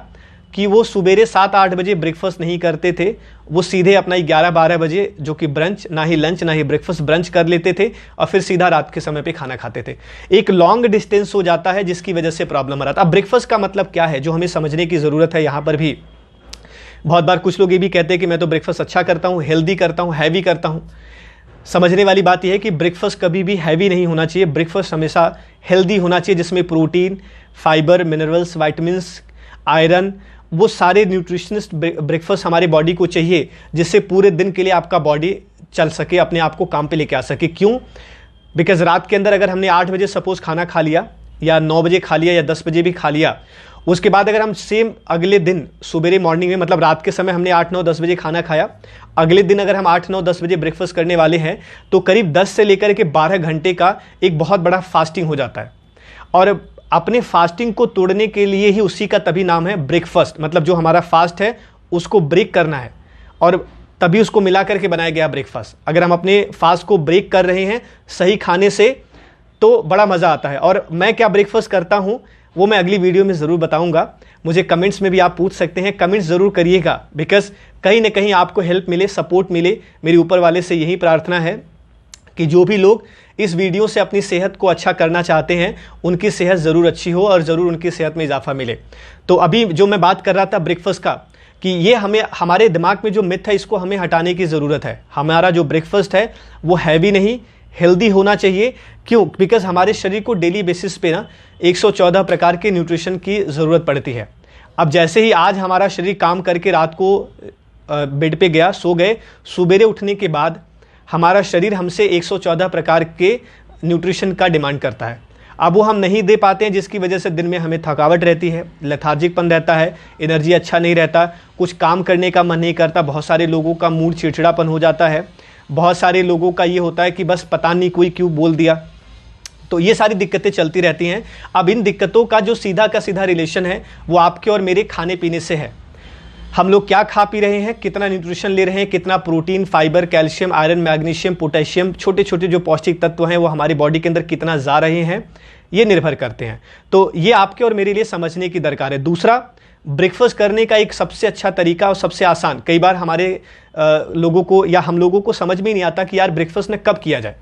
कि वो सुबेरे 7-8 बजे ब्रेकफास्ट नहीं करते थे, वो सीधे अपना 11-12 बजे जो कि ब्रंच, ना ही लंच ना ही ब्रेकफास्ट, ब्रंच कर लेते थे और फिर सीधा रात के समय पे खाना खाते थे। एक लॉन्ग डिस्टेंस हो जाता है जिसकी वजह से प्रॉब्लम आ रहा था। अब ब्रेकफास्ट का मतलब क्या है जो हमें समझने की ज़रूरत है। यहाँ पर भी बहुत बार कुछ लोग ये भी कहते हैं कि मैं तो ब्रेकफास्ट अच्छा करता हूँ, हेल्दी करता हूँ, हैवी करता हूँ। समझने वाली बात यह है कि ब्रेकफास्ट कभी भी हैवी नहीं होना चाहिए, ब्रेकफास्ट हमेशा हेल्दी होना चाहिए, जिसमें protein, fibre, minerals, vitamins, iron, वो सारे न्यूट्रिशनिस्ट ब्रेकफास्ट हमारे बॉडी को चाहिए, जिससे पूरे दिन के लिए आपका बॉडी चल सके, अपने आप को काम पे लेके आ सके। क्यों? बिकॉज रात के अंदर अगर हमने 8 बजे सपोज खाना खा लिया या 9 बजे खा लिया या 10 बजे भी खा लिया, उसके बाद अगर हम सेम अगले दिन सुबेरे मॉर्निंग में, मतलब रात के समय हमने 8, 9, 10 बजे खाना खाया, अगले दिन अगर हम 8, 9, 10 बजे ब्रेकफास्ट करने वाले हैं तो करीब 10 से लेकर के 12 घंटे का एक बहुत बड़ा फास्टिंग हो जाता है। और अपने फास्टिंग को तोड़ने के लिए ही उसी का तभी नाम है ब्रेकफास्ट, मतलब जो हमारा फास्ट है उसको ब्रेक करना है और तभी उसको मिला करके बनाया गया ब्रेकफास्ट। अगर हम अपने फास्ट को ब्रेक कर रहे हैं सही खाने से तो बड़ा मज़ा आता है। और मैं क्या ब्रेकफास्ट करता हूँ वो मैं अगली वीडियो में ज़रूर बताऊँगा। मुझे कमेंट्स में भी आप पूछ सकते हैं, कमेंट्स ज़रूर करिएगा, बिकॉज कहीं ना कहीं आपको हेल्प मिले, सपोर्ट मिले। मेरी ऊपर वाले से यही प्रार्थना है कि जो भी लोग इस वीडियो से अपनी सेहत को अच्छा करना चाहते हैं उनकी सेहत ज़रूर अच्छी हो और ज़रूर उनकी सेहत में इजाफा मिले। तो अभी जो मैं बात कर रहा था ब्रेकफास्ट का, कि ये हमें, हमारे दिमाग में जो मिथ है इसको हमें हटाने की ज़रूरत है। हमारा जो ब्रेकफास्ट है वो हैवी नहीं, हेल्दी होना चाहिए। क्यों? बिकॉज हमारे शरीर को डेली बेसिस पे ना 114 प्रकार के न्यूट्रिशन की ज़रूरत पड़ती है। अब जैसे ही आज हमारा शरीर काम करके रात को बेड पे गया, सो गए, सुबेरे उठने के बाद हमारा शरीर हमसे 114 प्रकार के न्यूट्रिशन का डिमांड करता है। अब वो हम नहीं दे पाते हैं, जिसकी वजह से दिन में हमें थकावट रहती है, लेथार्जिकपन रहता है, एनर्जी अच्छा नहीं रहता, कुछ काम करने का मन नहीं करता, बहुत सारे लोगों का मूड चिड़चिड़ापन हो जाता है, बहुत सारे लोगों का ये होता है कि बस पता नहीं कोई क्यों बोल दिया। तो ये सारी दिक्कतें चलती रहती हैं। अब इन दिक्कतों का जो सीधा का सीधा रिलेशन है वो आपके और मेरे खाने पीने से है। हम लोग क्या खा पी रहे हैं, कितना न्यूट्रिशन ले रहे हैं, कितना protein, fibre, calcium, iron, magnesium, potassium, छोटे छोटे जो पौष्टिक तत्व हैं वो हमारी बॉडी के अंदर कितना जा रहे हैं, ये निर्भर करते हैं। तो ये आपके और मेरे लिए समझने की दरकार है। दूसरा, ब्रेकफास्ट करने का एक सबसे अच्छा तरीका और सबसे आसान, कई बार हमारे लोगों को या हम लोगों को समझ में नहीं आता कि यार ब्रेकफास्ट ने कब किया जाए,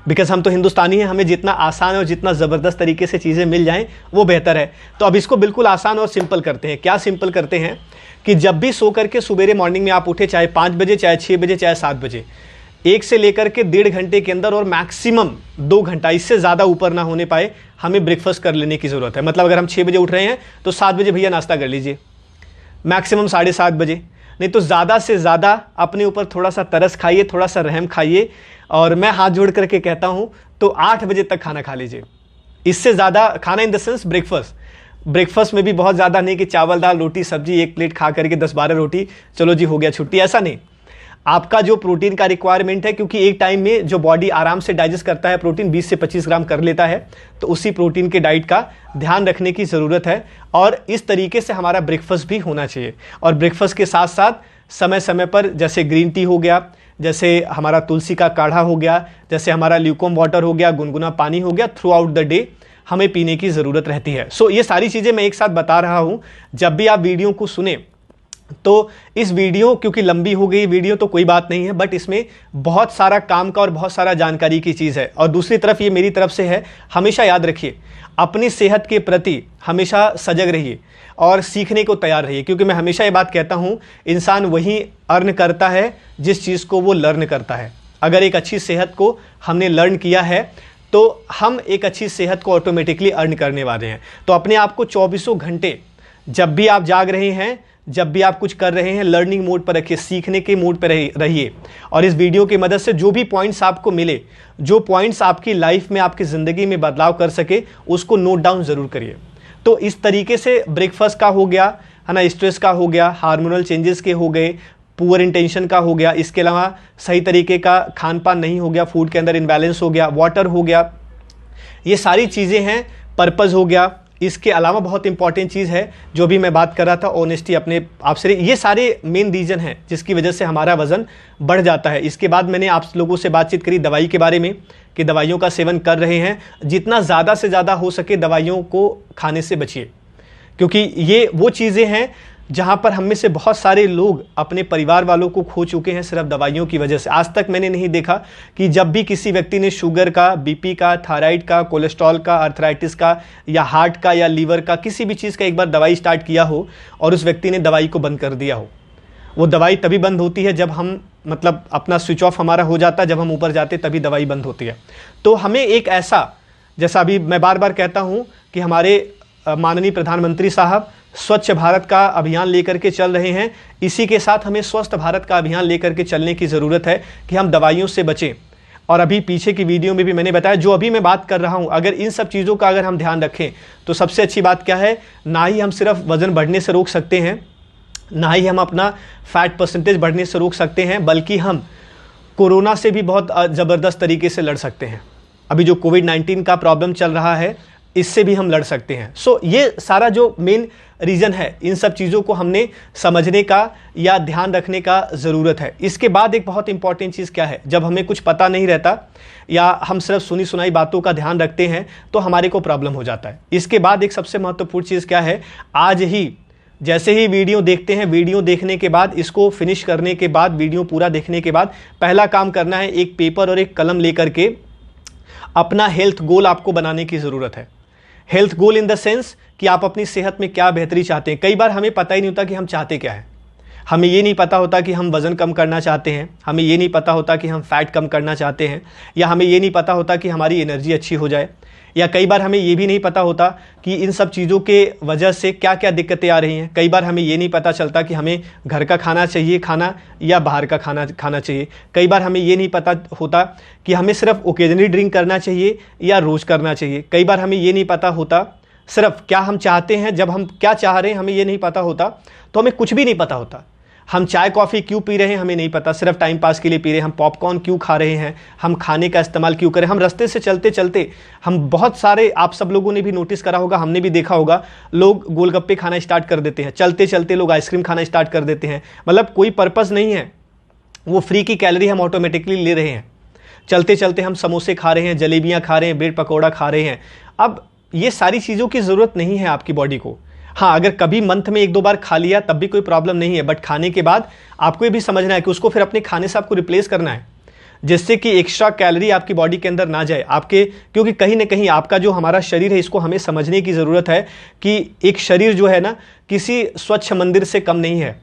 बिकॉज हम तो हिंदुस्तानी हैं, हमें जितना आसान और जितना ज़बरदस्त तरीके से चीज़ें मिल जाएं वो बेहतर है। तो अब इसको बिल्कुल आसान और सिंपल करते हैं। क्या सिंपल करते हैं कि जब भी सो करके सुबेरे मॉर्निंग में आप उठे, चाहे 5 बजे, चाहे 6 बजे, चाहे 7 बजे, 1 से लेकर के 1.5 घंटे के अंदर और मैक्सिमम 2 घंटा, इससे ज़्यादा ऊपर ना होने पाए, हमें ब्रेकफास्ट कर लेने की ज़रूरत है। मतलब अगर हम 6 बजे उठ रहे हैं तो 7 बजे भैया नाश्ता कर लीजिए, मैक्सिमम 7:30 बजे, नहीं तो ज़्यादा से ज़्यादा अपने ऊपर थोड़ा सा तरस खाइए, थोड़ा सा रहम खाइए, और मैं हाथ जोड़ करके कहता हूँ तो 8 बजे तक खाना खा लीजिए। इससे ज़्यादा खाना इन द सेंस ब्रेकफास्ट में भी बहुत ज़्यादा नहीं कि चावल दाल रोटी सब्जी 1 प्लेट खा करके 10-12 रोटी, चलो जी हो गया छुट्टी, ऐसा नहीं। आपका जो प्रोटीन का रिक्वायरमेंट है, क्योंकि एक टाइम में जो बॉडी आराम से डाइजेस्ट करता है प्रोटीन 20 से 25 ग्राम कर लेता है, तो उसी प्रोटीन के डाइट का ध्यान रखने की ज़रूरत है। और इस तरीके से हमारा ब्रेकफास्ट भी होना चाहिए। और ब्रेकफास्ट के साथ साथ समय समय पर, जैसे ग्रीन टी हो गया, जैसे हमारा तुलसी का काढ़ा हो गया, जैसे हमारा ल्यूकोम वाटर हो गया, गुनगुना पानी हो गया, थ्रू आउट द डे हमें पीने की ज़रूरत रहती है। सो ये सारी चीज़ें मैं एक साथ बता रहा हूँ। जब भी आप वीडियो को सुने तो इस वीडियो, क्योंकि लंबी हो गई वीडियो तो कोई बात नहीं है, बट इसमें बहुत सारा काम का और बहुत सारा जानकारी की चीज़ है। और दूसरी तरफ ये मेरी तरफ से है, हमेशा याद रखिए अपनी सेहत के प्रति हमेशा सजग रहिए और सीखने को तैयार रहिए। क्योंकि मैं हमेशा ये बात कहता हूँ, इंसान वही अर्न करता है जिस चीज़ को वो लर्न करता है। अगर एक अच्छी सेहत को हमने लर्न किया है तो हम एक अच्छी सेहत को ऑटोमेटिकली अर्न करने वाले हैं। तो अपने आप को 24 घंटे, जब भी आप जाग रहे हैं, जब भी आप कुछ कर रहे हैं, लर्निंग मोड पर रखिए, सीखने के मोड पर रहिए। और इस वीडियो की मदद से जो भी पॉइंट्स आपको मिले, जो पॉइंट्स आपकी लाइफ में, आपकी ज़िंदगी में बदलाव कर सके, उसको नोट डाउन ज़रूर करिए। तो इस तरीके से ब्रेकफास्ट का हो गया है ना, स्ट्रेस का हो गया, हार्मोनल चेंजेस के हो गए, पुअर इंटेंशन का हो गया, इसके अलावा सही तरीके का खान पान नहीं हो गया, फूड के अंदर इम्बैलेंस हो गया, वाटर हो गया, ये सारी चीज़ें हैं, पर्पज़ हो गया, इसके अलावा बहुत इंपॉर्टेंट चीज़ है जो भी मैं बात कर रहा था, ऑनेस्टी अपने आप से, ये सारे मेन रीज़न हैं जिसकी वजह से हमारा वज़न बढ़ जाता है। इसके बाद मैंने आप लोगों से बातचीत करी दवाई के बारे में कि दवाइयों का सेवन कर रहे हैं, जितना ज़्यादा से ज़्यादा हो सके दवाइयों को खाने से बचिए, क्योंकि ये वो चीज़ें हैं जहाँ पर हम में से बहुत सारे लोग अपने परिवार वालों को खो चुके हैं सिर्फ दवाइयों की वजह से। आज तक मैंने नहीं देखा कि जब भी किसी व्यक्ति ने शुगर का, बीपी का, थायराइड का, कोलेस्ट्रॉल का, आर्थराइटिस का या हार्ट का या लीवर का, किसी भी चीज़ का एक बार दवाई स्टार्ट किया हो और उस व्यक्ति ने दवाई को बंद कर दिया हो। वो दवाई तभी बंद होती है जब हम मतलब अपना स्विच ऑफ हमारा हो जाता है, जब हम ऊपर जाते तभी दवाई बंद होती है। तो हमें एक ऐसा, जैसा अभी मैं बार बार कहता हूँ कि हमारे माननीय प्रधानमंत्री साहब स्वच्छ भारत का अभियान लेकर के चल रहे हैं, इसी के साथ हमें स्वस्थ भारत का अभियान लेकर के चलने की ज़रूरत है कि हम दवाइयों से बचें। और अभी पीछे की वीडियो में भी मैंने बताया, जो अभी मैं बात कर रहा हूं, अगर इन सब चीज़ों का अगर हम ध्यान रखें तो सबसे अच्छी बात क्या है, ना ही हम सिर्फ वज़न बढ़ने से रोक सकते हैं, ना ही हम अपना फैट परसेंटेज बढ़ने से रोक सकते हैं, बल्कि हम कोरोना से भी बहुत ज़बरदस्त तरीके से लड़ सकते हैं। अभी जो कोविड-19 का प्रॉब्लम चल रहा है, इससे भी हम लड़ सकते हैं। सो ये सारा जो मेन रीज़न है, इन सब चीज़ों को हमने समझने का या ध्यान रखने का ज़रूरत है। इसके बाद एक बहुत इंपॉर्टेंट चीज़ क्या है, जब हमें कुछ पता नहीं रहता या हम सिर्फ सुनी सुनाई बातों का ध्यान रखते हैं तो हमारे को प्रॉब्लम हो जाता है। इसके बाद एक सबसे महत्वपूर्ण चीज़ क्या है, आज ही जैसे ही वीडियो देखते हैं, वीडियो देखने के बाद, इसको फिनिश करने के बाद, वीडियो पूरा देखने के बाद पहला काम करना है, एक पेपर और एक कलम लेकर के अपना हेल्थ गोल आपको बनाने की ज़रूरत है। Health goal in the sense कि आप अपनी सेहत में क्या बेहतरी चाहते हैं। कई बार हमें पता ही नहीं होता कि हम चाहते क्या है। हमें ये नहीं पता होता कि हम वज़न कम करना चाहते हैं, हमें ये नहीं पता होता कि हम फैट कम करना चाहते हैं, या हमें ये नहीं पता होता कि हमारी एनर्जी अच्छी हो जाए, या कई बार हमें ये भी नहीं पता होता कि इन सब चीज़ों के वजह से क्या क्या दिक्कतें आ रही हैं। कई बार हमें ये नहीं पता चलता कि हमें घर का खाना चाहिए खाना या बाहर का खाना चाहिए। कई बार हमें ये नहीं पता होता कि हमें सिर्फ ओकेजनली ड्रिंक करना चाहिए या रोज़ करना चाहिए। कई बार हमें ये नहीं पता होता सिर्फ क्या हम चाहते हैं, जब हम क्या चाह रहे हैं हमें ये नहीं पता होता तो हमें कुछ भी नहीं पता होता। हम चाय कॉफ़ी क्यों पी रहे हैं हमें नहीं पता, सिर्फ टाइम पास के लिए पी रहे हैं। हम पॉपकॉर्न क्यों खा रहे हैं, हम खाने का इस्तेमाल क्यों करें। हम रास्ते से चलते चलते हम बहुत सारे, आप सब लोगों ने भी नोटिस करा होगा, हमने भी देखा होगा, लोग गोलगप्पे खाना स्टार्ट कर देते हैं, चलते चलते लोग आइसक्रीम खाना स्टार्ट कर देते हैं। मतलब कोई पर्पज़ नहीं है, वो फ्री की कैलोरी हम ऑटोमेटिकली ले रहे हैं। चलते चलते हम समोसे खा रहे हैं, जलेबियाँ खा रहे हैं, ब्रेड पकौड़ा खा रहे हैं। अब ये सारी चीज़ों की ज़रूरत नहीं है आपकी बॉडी को। हाँ, अगर कभी मंथ में 1-2 बार खा लिया तब भी कोई प्रॉब्लम नहीं है, बट खाने के बाद आपको ये भी समझना है कि उसको फिर अपने खाने से आपको रिप्लेस करना है, जिससे कि एक्स्ट्रा कैलोरी आपकी बॉडी के अंदर ना जाए आपके, क्योंकि कहीं ना कहीं आपका जो हमारा शरीर है, इसको हमें समझने की ज़रूरत है कि एक शरीर जो है ना, किसी स्वच्छ मंदिर से कम नहीं है।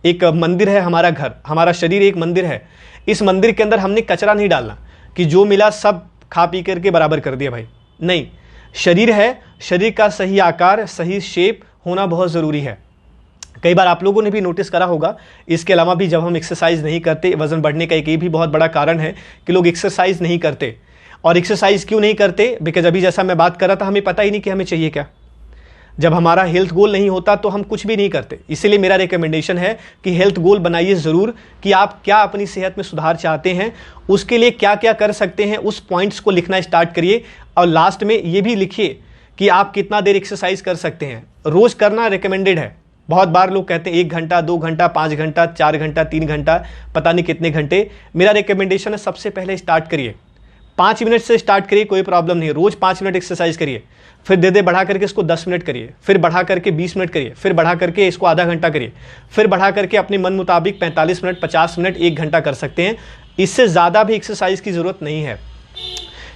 एक मंदिर है हमारा घर, हमारा शरीर एक मंदिर है। इस मंदिर के अंदर हमने कचरा नहीं डालना कि जो मिला सब खा पी करके बराबर कर दिया भाई, नहीं। शरीर है, शरीर का सही आकार, सही शेप होना बहुत ज़रूरी है। कई बार आप लोगों ने भी नोटिस करा होगा, इसके अलावा भी जब हम एक्सरसाइज नहीं करते, वज़न बढ़ने का एक ये भी बहुत बड़ा कारण है कि लोग एक्सरसाइज नहीं करते। और एक्सरसाइज क्यों नहीं करते, बिकॉज अभी जैसा मैं बात कर रहा था, हमें पता ही नहीं कि हमें चाहिए क्या। जब हमारा हेल्थ गोल नहीं होता तो हम कुछ भी नहीं करते। इसीलिए मेरा रिकमेंडेशन है कि हेल्थ गोल बनाइए ज़रूर कि आप क्या अपनी सेहत में सुधार चाहते हैं, उसके लिए क्या क्या कर सकते हैं, उस पॉइंट्स को लिखना स्टार्ट करिए। और लास्ट में ये भी लिखिए कि आप कितना देर एक्सरसाइज कर सकते हैं। रोज़ करना रिकमेंडेड है। बहुत बार लोग कहते हैं 1 घंटा, 2 घंटा, 5 घंटा, 4 घंटा, 3 घंटा, पता नहीं कितने घंटे। मेरा रिकमेंडेशन है सबसे पहले स्टार्ट करिए, 5 मिनट से स्टार्ट करिए, कोई प्रॉब्लम नहीं है। रोज़ 5 मिनट एक्सरसाइज करिए, फिर दे बढ़ा करके इसको 10 मिनट करिए, फिर बढ़ा करके 20 मिनट करिए, फिर बढ़ा करके इसको आधा घंटा करिए, फिर बढ़ा करके अपने मन मुताबिक 45 मिनट, 50 मिनट, 1 घंटा कर सकते हैं। इससे ज़्यादा भी एक्सरसाइज की ज़रूरत नहीं है,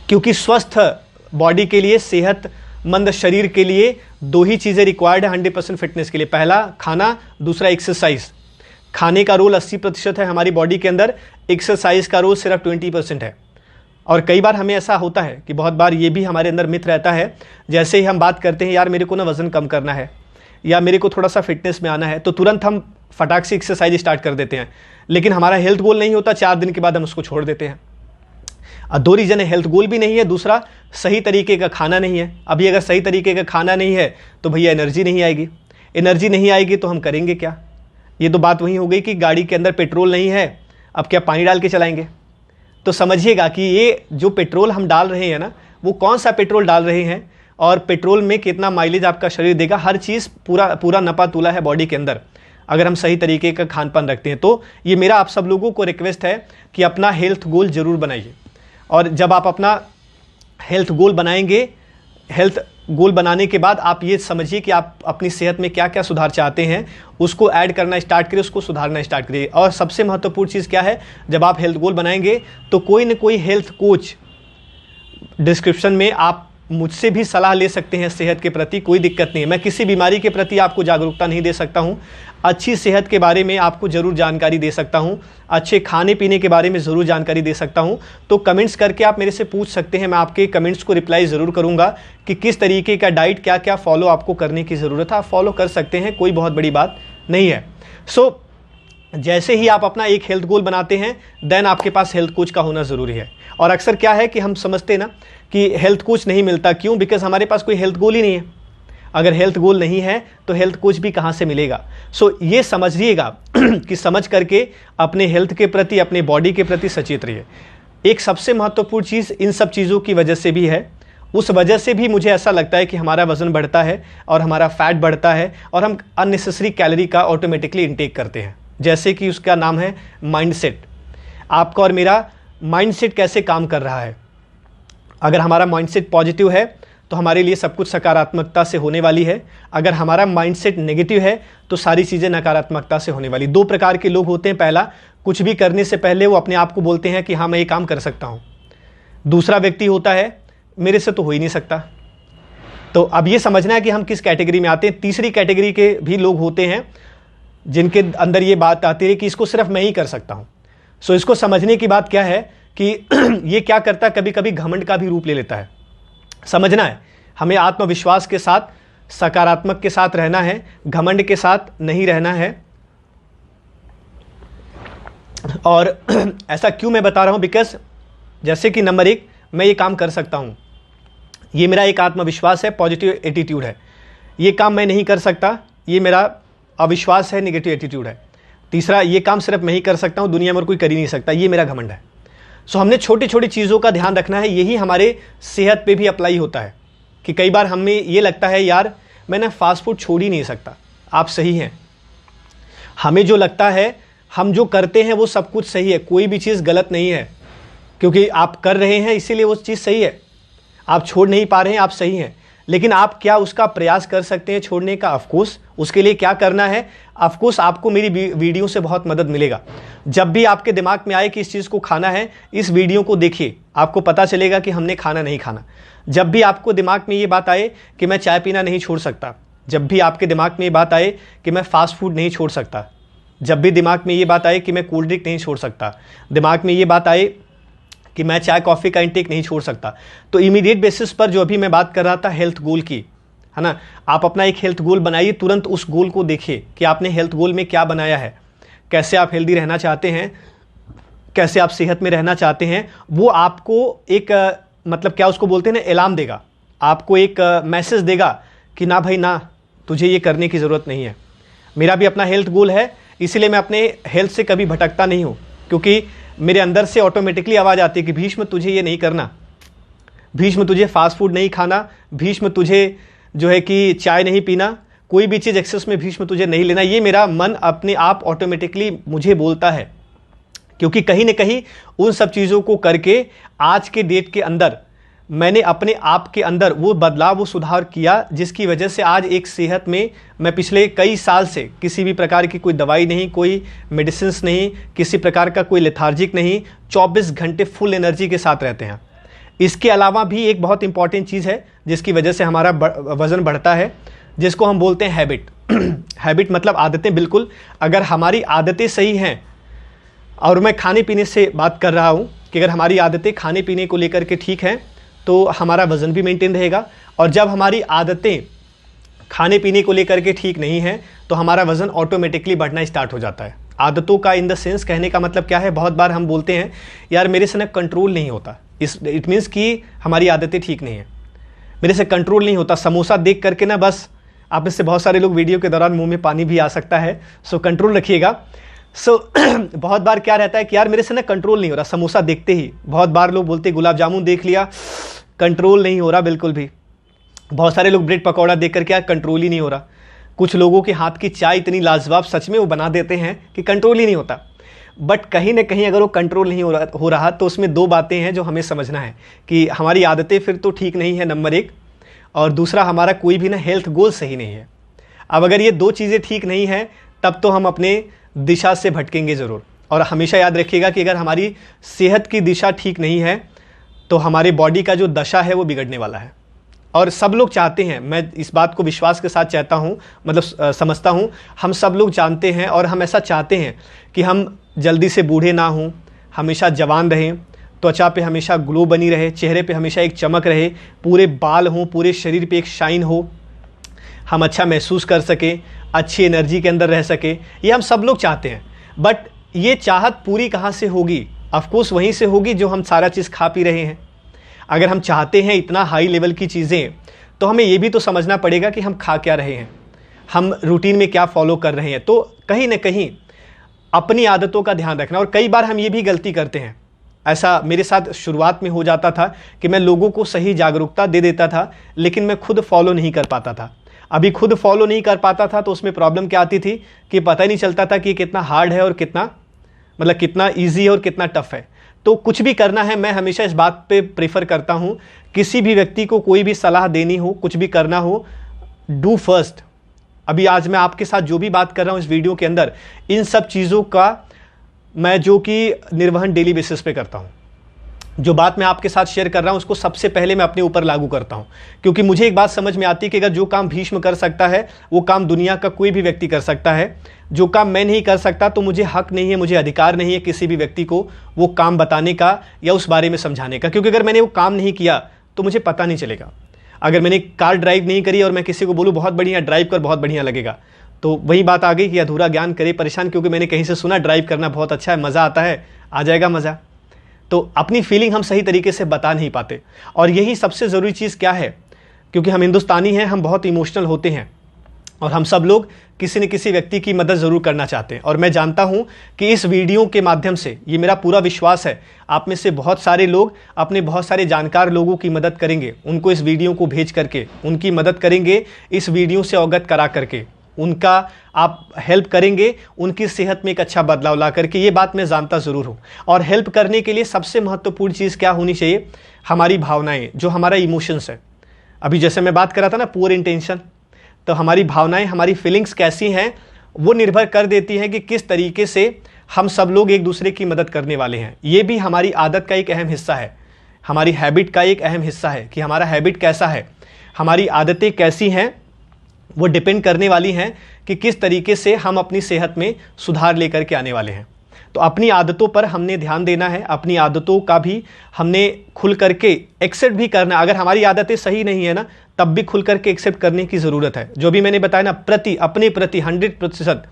क्योंकि स्वस्थ बॉडी के लिए, सेहतमंद शरीर के लिए 2 ही चीज़ें रिक्वायर्ड है 100% फिटनेस के लिए। पहला खाना, दूसरा एक्सरसाइज। खाने का रोल 80% है हमारी बॉडी के अंदर, एक्सरसाइज का रोल सिर्फ 20% है। और कई बार हमें ऐसा होता है कि बहुत बार ये भी हमारे अंदर मिथ रहता है, जैसे ही हम बात करते हैं यार मेरे को ना वज़न कम करना है या मेरे को थोड़ा सा फिटनेस में आना है, तो तुरंत हम फटाक से एक्सरसाइज स्टार्ट कर देते हैं। लेकिन हमारा हेल्थ गोल नहीं होता, 4 दिन के बाद हम उसको छोड़ देते हैं। 2 रीज़न है, हेल्थ गोल भी नहीं है, दूसरा सही तरीके का खाना नहीं है। अभी अगर सही तरीके का खाना नहीं है तो भैया एनर्जी नहीं आएगी। एनर्जी नहीं आएगी तो हम करेंगे क्या। ये तो बात वही हो गई कि गाड़ी के अंदर पेट्रोल नहीं है, अब क्या पानी डाल के चलाएंगे। तो समझिएगा कि ये जो पेट्रोल हम डाल रहे हैं ना, वो कौन सा पेट्रोल डाल रहे हैं और पेट्रोल में कितना माइलेज आपका शरीर देगा, हर चीज़ पूरा नपा तुला है बॉडी के अंदर, अगर हम सही तरीके का खान पान रखते हैं। तो ये मेरा आप सब लोगों को रिक्वेस्ट है कि अपना हेल्थ गोल ज़रूर बनाइए। और जब आप अपना हेल्थ गोल बनाएंगे, हेल्थ गोल बनाने के बाद आप ये समझिए कि आप अपनी सेहत में क्या क्या सुधार चाहते हैं, उसको ऐड करना स्टार्ट करिए, उसको सुधारना स्टार्ट करिए। और सबसे महत्वपूर्ण चीज़ क्या है, जब आप हेल्थ गोल बनाएंगे तो कोई न कोई हेल्थ कोच डिस्क्रिप्शन में आप मुझसे भी सलाह ले सकते हैं सेहत के प्रति, कोई दिक्कत नहीं है। मैं किसी बीमारी के प्रति आपको जागरूकता नहीं दे सकता हूं, अच्छी सेहत के बारे में आपको ज़रूर जानकारी दे सकता हूं, अच्छे खाने पीने के बारे में ज़रूर जानकारी दे सकता हूं। तो कमेंट्स करके आप मेरे से पूछ सकते हैं, मैं आपके कमेंट्स को रिप्लाई ज़रूर करूंगा कि किस तरीके का डाइट, क्या क्या फॉलो आपको करने की ज़रूरत है। आप फॉलो कर सकते हैं, कोई बहुत बड़ी बात नहीं है। सो जैसे ही आप अपना एक हेल्थ गोल बनाते हैं, देन आपके पास हेल्थ कोच का होना ज़रूरी है। और अक्सर क्या है कि हम समझते ना कि हेल्थ कोच नहीं मिलता, क्यों? बिकॉज हमारे पास कोई हेल्थ गोल ही नहीं है। अगर हेल्थ गोल नहीं है तो हेल्थ कोच भी कहाँ से मिलेगा? सो ये समझिएगा कि समझ करके अपने हेल्थ के प्रति, अपने बॉडी के प्रति सचेत रहिए। एक सबसे महत्वपूर्ण चीज़ इन सब चीज़ों की वजह से भी है, उस वजह से भी मुझे ऐसा लगता है कि हमारा वज़न बढ़ता है और हमारा फैट बढ़ता है और हम अननेसेसरी कैलोरी का ऑटोमेटिकली इंटेक करते हैं। जैसे कि उसका नाम है माइंडसेट। आपका और मेरा माइंडसेट कैसे काम कर रहा है? अगर हमारा माइंडसेट पॉजिटिव है तो हमारे लिए सब कुछ सकारात्मकता से होने वाली है। अगर हमारा माइंडसेट नेगेटिव है तो सारी चीज़ें नकारात्मकता से होने वाली। दो प्रकार के लोग होते हैं। पहला, कुछ भी करने से पहले वो अपने आप को बोलते हैं कि हाँ मैं ये काम कर सकता हूँ। दूसरा व्यक्ति होता है, मेरे से तो हो ही नहीं सकता। तो अब ये समझना है कि हम किस कैटेगरी में आते हैं। तीसरी कैटेगरी के भी लोग होते हैं जिनके अंदर ये बात आती है कि इसको सिर्फ मैं ही कर सकता हूँ। सो इसको समझने की बात क्या है कि ये क्या करता है, कभी कभी घमंड का भी रूप ले लेता है। समझना है, हमें आत्मविश्वास के साथ, सकारात्मक के साथ रहना है, घमंड के साथ नहीं रहना है। और ऐसा क्यों मैं बता रहा हूँ? बिकॉज जैसे कि नंबर 1, मैं ये काम कर सकता हूँ, ये मेरा एक आत्मविश्वास है, पॉजिटिव एटीट्यूड है। ये काम मैं नहीं कर सकता, ये मेरा अविश्वास है, नेगेटिव एटीट्यूड है। तीसरा, ये काम सिर्फ मैं ही कर सकता हूँ, दुनिया में और कोई कर ही नहीं सकता, ये मेरा घमंड है। सो हमने छोटी छोटी चीज़ों का ध्यान रखना है। यही हमारे सेहत पे भी अप्लाई होता है कि कई बार हमें ये लगता है यार मैं ना फास्ट फूड छोड़ ही नहीं सकता। आप सही हैं, हमें जो लगता है, हम जो करते हैं वो सब कुछ सही है, कोई भी चीज़ गलत नहीं है, क्योंकि आप कर रहे हैं इसीलिए वो चीज़ सही है। आप छोड़ नहीं पा रहे हैं, आप सही हैं, लेकिन आप क्या उसका प्रयास कर सकते हैं छोड़ने का? ऑफकोर्स उसके लिए क्या करना है? ऑफकोर्स आपको मेरी वीडियो से बहुत मदद मिलेगा। जब भी आपके दिमाग में आए कि इस चीज़ को खाना है, इस वीडियो को देखिए, आपको पता चलेगा कि हमने खाना नहीं खाना। जब भी आपको दिमाग में ये बात आए कि मैं चाय पीना नहीं छोड़ सकता, जब भी आपके दिमाग में ये बात आए कि मैं फास्ट फूड नहीं छोड़ सकता, जब भी दिमाग में ये बात आए कि मैं कोल्ड ड्रिंक नहीं छोड़ सकता, दिमाग में ये बात आए कि मैं चाय कॉफ़ी का इंटेक नहीं छोड़ सकता, तो इमीडिएट बेसिस पर जो अभी मैं बात कर रहा था हेल्थ गोल की, है ना, आप अपना एक हेल्थ गोल बनाइए। तुरंत उस गोल को देखिए कि आपने हेल्थ गोल में क्या बनाया है, कैसे आप हेल्दी रहना चाहते हैं, कैसे आप सेहत में रहना चाहते हैं। वो आपको एक मतलब क्या उसको बोलते हैं ना, अलार्म देगा, आपको एक मैसेज देगा कि ना भाई ना, तुझे ये करने की ज़रूरत नहीं है। मेरा भी अपना हेल्थ गोल है, इसीलिए मैं अपने हेल्थ से कभी भटकता नहीं हूँ, क्योंकि मेरे अंदर से ऑटोमेटिकली आवाज़ आती है कि भीष्म तुझे ये नहीं करना, भीष्म तुझे फास्ट फूड नहीं खाना, भीष्म तुझे जो है कि चाय नहीं पीना, कोई भी चीज़ एक्सेस में भीष्म तुझे नहीं लेना। ये मेरा मन अपने आप ऑटोमेटिकली मुझे बोलता है, क्योंकि कहीं न कहीं उन सब चीज़ों को करके आज के डेट के अंदर मैंने अपने आप के अंदर वो बदलाव, वो सुधार किया, जिसकी वजह से आज एक सेहत में मैं पिछले कई साल से किसी भी प्रकार की कोई दवाई नहीं, कोई मेडिसिन्स नहीं, किसी प्रकार का कोई लेथार्जिक नहीं, 24 घंटे फुल एनर्जी के साथ रहते हैं। इसके अलावा भी एक बहुत इंपॉर्टेंट चीज़ है जिसकी वजह से हमारा वज़न बढ़ता है, जिसको हम बोलते हैं हैबिट। हैबिट मतलब आदतें। बिल्कुल, अगर हमारी आदतें सही हैं, और मैं खाने पीने से बात कर रहा हूँ कि अगर हमारी आदतें खाने पीने को लेकर के ठीक हैं तो हमारा वज़न भी मेंटेन रहेगा। और जब हमारी आदतें खाने पीने को लेकर के ठीक नहीं हैं तो हमारा वज़न ऑटोमेटिकली बढ़ना स्टार्ट हो जाता है। आदतों का इन द सेंस कहने का मतलब क्या है, बहुत बार हम बोलते हैं यार मेरे से ना कंट्रोल नहीं होता, इट मीन्स कि हमारी आदतें ठीक नहीं हैं, मेरे से कंट्रोल नहीं होता। समोसा देख करके ना बस, आप में से बहुत सारे लोग वीडियो के दौरान मुंह में पानी भी आ सकता है, सो कंट्रोल रखिएगा। बहुत बार क्या रहता है कि यार मेरे से ना कंट्रोल नहीं हो रहा, समोसा देखते ही बहुत बार लोग बोलते गुलाब जामुन देख लिया, कंट्रोल नहीं हो रहा बिल्कुल भी। बहुत सारे लोग ब्रेड पकौड़ा देख करके कंट्रोल ही नहीं हो रहा। कुछ लोगों के हाथ की चाय इतनी लाजवाब सच में वो बना देते हैं कि कंट्रोल ही नहीं होता। बट कहीं ना कहीं अगर वो कंट्रोल नहीं हो रहा तो उसमें दो बातें हैं जो हमें समझना है कि हमारी आदतें फिर तो ठीक नहीं है, नंबर एक, और दूसरा हमारा कोई भी ना हेल्थ गोल सही नहीं है। अब अगर ये दो चीज़ें ठीक नहीं है तब तो हम अपने दिशा से भटकेंगे ज़रूर। और हमेशा याद रखिएगा कि अगर हमारी सेहत की दिशा ठीक नहीं है तो हमारे बॉडी का जो दशा है वो बिगड़ने वाला है। और सब लोग चाहते हैं, मैं इस बात को विश्वास के साथ चाहता हूँ, मतलब समझता हूँ, हम सब लोग जानते हैं और हम ऐसा चाहते हैं कि हम जल्दी से बूढ़े ना हों, हमेशा जवान रहें, त्वचा पे हमेशा ग्लो बनी रहे, चेहरे पे हमेशा एक चमक रहे, पूरे बाल हों, पूरे शरीर पे एक शाइन हो, हम अच्छा महसूस कर सकें, अच्छी एनर्जी के अंदर रह सके, ये हम सब लोग चाहते हैं। बट ये चाहत पूरी कहाँ से होगी? ऑफकोर्स वहीं से होगी जो हम सारा चीज़ खा पी रहे हैं। अगर हम चाहते हैं इतना हाई लेवल की चीज़ें तो हमें ये भी तो समझना पड़ेगा कि हम खा क्या रहे हैं, हम रूटीन में क्या फॉलो कर रहे हैं। तो कहीं ना कहीं अपनी आदतों का ध्यान रखना। और कई बार हम ये भी गलती करते हैं, ऐसा मेरे साथ शुरुआत में हो जाता था कि मैं लोगों को सही जागरूकता दे देता था लेकिन मैं खुद फॉलो नहीं कर पाता था। अभी खुद फॉलो नहीं कर पाता था तो उसमें प्रॉब्लम क्या आती थी कि पता ही नहीं चलता था कि कितना हार्ड है और कितना ईजी है और कितना टफ है। तो कुछ भी करना है, मैं हमेशा इस बात पे प्रेफर करता हूँ, किसी भी व्यक्ति को कोई भी सलाह देनी हो, कुछ भी करना हो, डू फर्स्ट। अभी आज मैं आपके साथ जो भी बात कर रहा हूँ इस वीडियो के अंदर, इन सब चीज़ों का मैं जो कि निर्वहन डेली बेसिस पे करता हूँ। जो बात मैं आपके साथ शेयर कर रहा हूँ उसको सबसे पहले मैं अपने ऊपर लागू करता हूँ, क्योंकि मुझे एक बात समझ में आती है कि अगर जो काम भीष्म कर सकता है वो काम दुनिया का कोई भी व्यक्ति कर सकता है। जो काम मैं नहीं कर सकता तो मुझे हक नहीं है, मुझे अधिकार नहीं है किसी भी व्यक्ति को वो काम बताने का या उस बारे में समझाने का, क्योंकि अगर मैंने वो काम नहीं किया तो मुझे पता नहीं चलेगा। अगर मैंने कार ड्राइव नहीं करी और मैं किसी को बोलूँ बहुत बढ़िया ड्राइव कर, बहुत बढ़िया लगेगा, तो वही बात आ गई कि अधूरा ज्ञान करे परेशान, क्योंकि मैंने कहीं से सुना ड्राइव करना बहुत अच्छा है, मज़ा आता है, आ जाएगा मज़ा। तो अपनी फीलिंग हम सही तरीके से बता नहीं पाते। और यही सबसे ज़रूरी चीज़ क्या है, क्योंकि हम हिंदुस्तानी हैं, हम बहुत इमोशनल होते हैं और हम सब लोग किसी न किसी व्यक्ति की मदद ज़रूर करना चाहते हैं। और मैं जानता हूं कि इस वीडियो के माध्यम से, ये मेरा पूरा विश्वास है, आप में से बहुत सारे लोग अपने बहुत सारे जानकार लोगों की मदद करेंगे, उनको इस वीडियो को भेज करके उनकी मदद करेंगे, इस वीडियो से अवगत करा करके उनका आप हेल्प करेंगे, उनकी सेहत में एक अच्छा बदलाव ला करके। ये बात मैं जानता ज़रूर हूँ। और हेल्प करने के लिए सबसे महत्वपूर्ण चीज़ क्या होनी चाहिए? हमारी भावनाएं, जो हमारा इमोशंस है। अभी जैसे मैं बात कर रहा था ना, पुअर इंटेंशन, तो हमारी भावनाएं, हमारी फीलिंग्स कैसी हैं वो निर्भर कर देती हैं कि किस तरीके से हम सब लोग एक दूसरे की मदद करने वाले हैं। ये भी हमारी आदत का एक अहम हिस्सा है, हमारी हैबिट का एक अहम हिस्सा है कि हमारा हैबिट कैसा है, हमारी आदतें कैसी हैं। वो डिपेंड करने वाली हैं कि किस तरीके से हम अपनी सेहत में सुधार लेकर के आने वाले हैं। तो अपनी आदतों पर हमने ध्यान देना है, अपनी आदतों का भी हमने खुल करके एक्सेप्ट भी करना है। अगर हमारी आदतें सही नहीं है ना, तब भी खुल करके एक्सेप्ट करने की ज़रूरत है। जो भी मैंने बताया ना, अपने प्रति 100%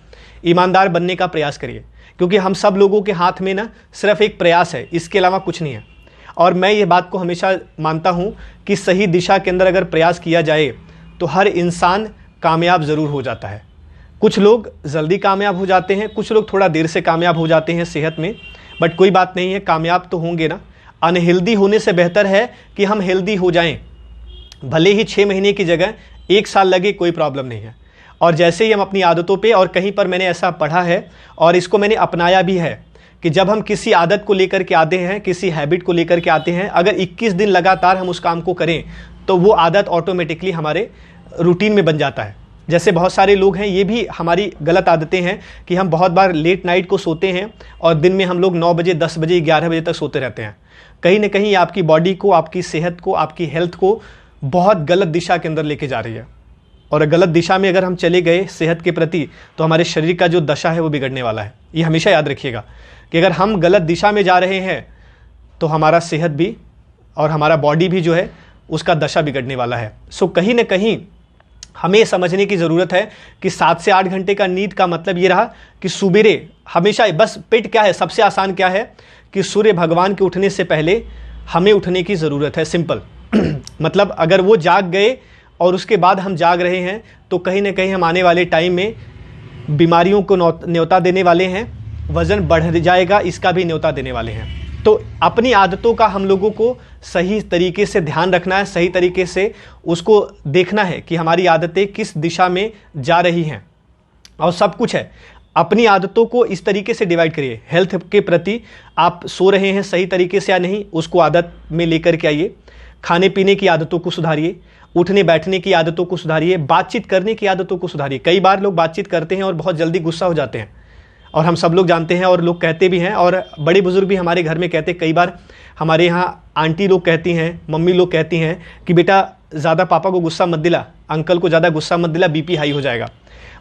ईमानदार बनने का प्रयास करिए, क्योंकि हम सब लोगों के हाथ में ना सिर्फ एक प्रयास है, इसके अलावा कुछ नहीं है। और मैं ये बात को हमेशा मानता हूँ कि सही दिशा के अंदर अगर प्रयास किया जाए तो हर इंसान कामयाब ज़रूर हो जाता है। कुछ लोग जल्दी कामयाब हो जाते हैं, कुछ लोग थोड़ा देर से कामयाब हो जाते हैं सेहत में, बट कोई बात नहीं है, कामयाब तो होंगे ना। अनहेल्दी होने से बेहतर है कि हम हेल्दी हो जाएं, भले ही 6 महीने की जगह 1 साल लगे, कोई प्रॉब्लम नहीं है। और जैसे ही हम अपनी आदतों पे, और कहीं पर मैंने ऐसा पढ़ा है और इसको मैंने अपनाया भी है कि जब हम किसी आदत को लेकर के आते हैं, किसी हैबिट को लेकर के आते हैं, अगर 21 दिन लगातार हम उस काम को करें तो वो आदत ऑटोमेटिकली हमारे रूटीन में बन जाता है। जैसे बहुत सारे लोग हैं, ये भी हमारी गलत आदतें हैं कि हम बहुत बार लेट नाइट को सोते हैं और दिन में हम लोग 9 बजे, 10 बजे, 11 बजे तक सोते रहते हैं। कहीं ना कहीं आपकी बॉडी को, आपकी सेहत को, आपकी हेल्थ को बहुत गलत दिशा के अंदर लेके जा रही है। और गलत दिशा में अगर हम चले गए सेहत के प्रति तो हमारे शरीर का जो दशा है वो बिगड़ने वाला है। ये हमेशा याद रखिएगा कि अगर हम गलत दिशा में जा रहे हैं तो हमारा सेहत भी और हमारा बॉडी भी जो है उसका दशा बिगड़ने वाला है। सो कहीं ना कहीं हमें समझने की ज़रूरत है कि 7 से 8 घंटे का नींद का मतलब ये रहा कि सुबेरे हमेशा बस पेट क्या है, सबसे आसान क्या है कि सूर्य भगवान के उठने से पहले हमें उठने की ज़रूरत है। सिंपल मतलब अगर वो जाग गए और उसके बाद हम जाग रहे हैं तो कहीं ना कहीं हम आने वाले टाइम में बीमारियों को न्योता देने वाले हैं, वज़न बढ़ जाएगा, इसका भी न्योता देने वाले हैं। तो अपनी आदतों का हम लोगों को सही तरीके से ध्यान रखना है, सही तरीके से उसको देखना है कि हमारी आदतें किस दिशा में जा रही हैं। और सब कुछ है, अपनी आदतों को इस तरीके से डिवाइड करिए। हेल्थ के प्रति आप सो रहे हैं सही तरीके से या नहीं, उसको आदत में लेकर के आइए। खाने पीने की आदतों को सुधारिए, उठने बैठने की आदतों को सुधारिए, बातचीत करने की आदतों को सुधारिए। कई बार लोग बातचीत करते हैं और बहुत जल्दी गुस्सा हो जाते हैं, और हम सब लोग जानते हैं और लोग कहते भी हैं, और बड़े बुजुर्ग भी हमारे घर में कहते हैं। कई बार हमारे यहाँ आंटी लोग कहती हैं, मम्मी लोग कहती हैं कि बेटा ज़्यादा पापा को गुस्सा मत दिला, अंकल को ज़्यादा गुस्सा मत दिला, बीपी हाई हो जाएगा।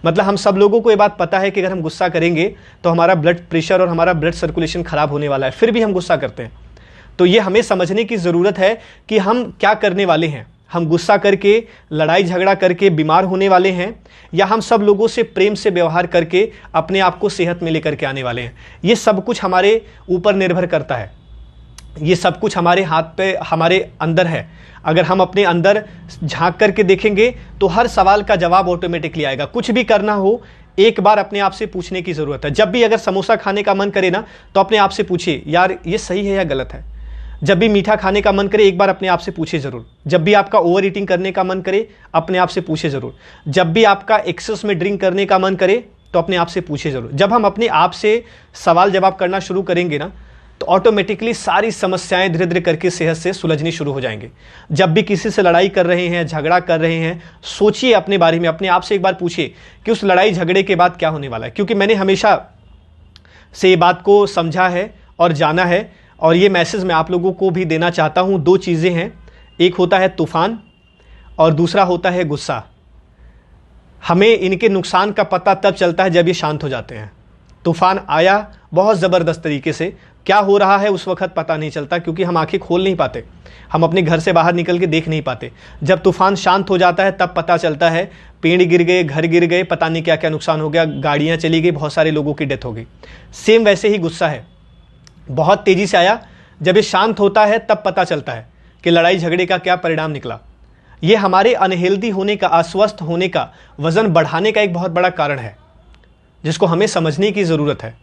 मतलब हम सब लोगों को ये बात पता है कि अगर हम गुस्सा करेंगे तो हमारा ब्लड प्रेशर और हमारा ब्लड सर्कुलेशन खराब होने वाला है, फिर भी हम गुस्सा करते हैं। तो ये हमें समझने की ज़रूरत है कि हम क्या करने वाले हैं। हम गुस्सा करके, लड़ाई झगड़ा करके बीमार होने वाले हैं, या हम सब लोगों से प्रेम से व्यवहार करके अपने आप को सेहत में लेकर के आने वाले हैं। ये सब कुछ हमारे ऊपर निर्भर करता है, ये सब कुछ हमारे हाथ पे, हमारे अंदर है। अगर हम अपने अंदर झांक करके देखेंगे तो हर सवाल का जवाब ऑटोमेटिकली आएगा। कुछ भी करना हो, एक बार अपने आप से पूछने की ज़रूरत है। जब भी अगर समोसा खाने का मन करे ना, तो अपने आप से पूछिए यार ये सही है या गलत है। जब भी मीठा खाने का मन करे, एक बार अपने आप से पूछे ज़रूर। जब भी आपका ओवर ईटिंग करने का मन करे, अपने आप से पूछे ज़रूर। जब भी आपका एक्सेस में ड्रिंक करने का मन करे, तो अपने आप से पूछे ज़रूर। जब हम अपने आप से सवाल जवाब करना शुरू करेंगे ना, तो ऑटोमेटिकली सारी समस्याएं धीरे धीरे करके सेहत से सुलझनी शुरू हो जाएंगे। जब भी किसी से लड़ाई कर रहे हैं, झगड़ा कर रहे हैं, सोचिए अपने बारे में, अपने आप से एक बार पूछिए कि उस लड़ाई झगड़े के बाद क्या होने वाला है। क्योंकि मैंने हमेशा से ये बात को समझा है और जाना है, और ये मैसेज मैं आप लोगों को भी देना चाहता हूँ। दो चीज़ें हैं, एक होता है तूफान और दूसरा होता है गुस्सा। हमें इनके नुकसान का पता तब चलता है जब ये शांत हो जाते हैं। तूफान आया बहुत ज़बरदस्त तरीके से, क्या हो रहा है उस वक्त पता नहीं चलता, क्योंकि हम आंखें खोल नहीं पाते, हम अपने घर से बाहर निकल के देख नहीं पाते। जब तूफान शांत हो जाता है तब पता चलता है, पेड़ गिर गए, घर गिर गए, पता नहीं क्या क्या नुकसान हो गया, गाड़ियाँ चली गई, बहुत सारे लोगों की डेथ हो गई। सेम वैसे ही गुस्सा है, बहुत तेज़ी से आया, जब ये शांत होता है तब पता चलता है कि लड़ाई झगड़े का क्या परिणाम निकला। ये हमारे अनहेल्दी होने का, अस्वस्थ होने का, वज़न बढ़ाने का एक बहुत बड़ा कारण है, जिसको हमें समझने की ज़रूरत है।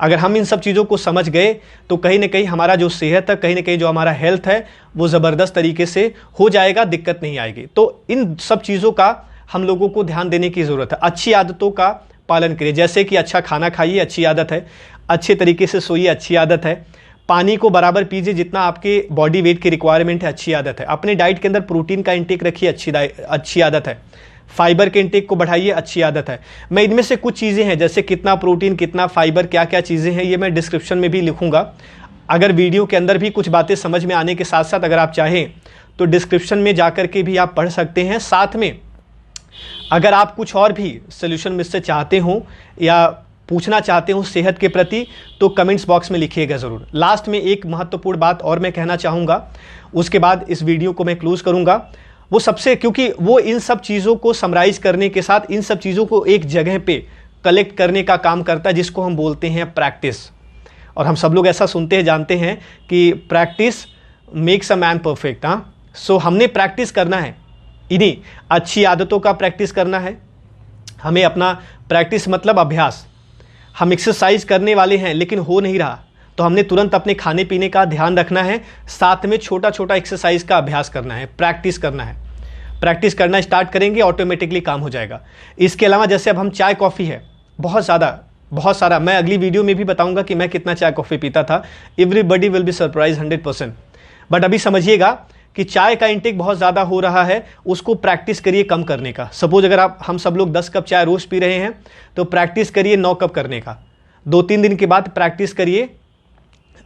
अगर हम इन सब चीज़ों को समझ गए तो कहीं ना कहीं हमारा जो सेहत है, कहीं ना कहीं जो हमारा हेल्थ है, वो ज़बरदस्त तरीके से हो जाएगा, दिक्कत नहीं आएगी। तो इन सब चीज़ों का हम लोगों को ध्यान देने की ज़रूरत है। अच्छी आदतों का पालन करिए, जैसे कि अच्छा खाना खाइए, अच्छी आदत है। अच्छे तरीके से सोइए, अच्छी आदत है। पानी को बराबर पीजिए जितना आपके बॉडी वेट की रिक्वायरमेंट है, अच्छी आदत है। अपने डाइट के अंदर प्रोटीन का इंटेक रखिए, अच्छी आदत है। फाइबर के इंटेक को बढ़ाइए, अच्छी आदत है। मैं इनमें से कुछ चीज़ें हैं, जैसे कितना प्रोटीन, कितना फाइबर, क्या क्या चीज़ें हैं, ये मैं डिस्क्रिप्शन में भी लिखूंगा। अगर वीडियो के अंदर भी कुछ बातें समझ में आने के साथ साथ अगर आप चाहें तो डिस्क्रिप्शन में जा कर के भी आप पढ़ सकते हैं। साथ में अगर आप कुछ और भी सोल्यूशन मुझसे चाहते हो या पूछना चाहते हो सेहत के प्रति, तो कमेंट्स बॉक्स में लिखिएगा ज़रूर। लास्ट में एक महत्वपूर्ण बात और मैं कहना चाहूँगा, उसके बाद इस वीडियो को मैं क्लोज़ करूँगा। वो सबसे, क्योंकि वो इन सब चीज़ों को समराइज़ करने के साथ इन सब चीज़ों को एक जगह पे कलेक्ट करने का काम करता है, जिसको हम बोलते हैं प्रैक्टिस। और हम सब लोग ऐसा सुनते हैं, जानते हैं कि practice makes a man perfect. हाँ, सो हमने प्रैक्टिस करना है, इन्हीं अच्छी आदतों का प्रैक्टिस करना है हमें। अपना प्रैक्टिस मतलब अभ्यास। हम एक्सरसाइज करने वाले हैं लेकिन हो नहीं रहा, तो हमने तुरंत अपने खाने पीने का ध्यान रखना है, साथ में छोटा छोटा एक्सरसाइज का अभ्यास करना है, प्रैक्टिस करना है। प्रैक्टिस करना स्टार्ट करेंगे, ऑटोमेटिकली काम हो जाएगा। इसके अलावा जैसे अब हम चाय कॉफ़ी है, बहुत सारा, मैं अगली वीडियो में भी बताऊंगा कि मैं कितना चाय कॉफ़ी पीता था। Everybody will be surprise 100%। But अभी समझिएगा कि चाय का इंटेक बहुत ज़्यादा हो रहा है, उसको प्रैक्टिस करिए कम करने का। सपोज अगर हम सब लोग 10 कप चाय रोज़ पी रहे हैं, तो प्रैक्टिस करिए 9 कप करने का। 2-3 दिन के बाद प्रैक्टिस करिए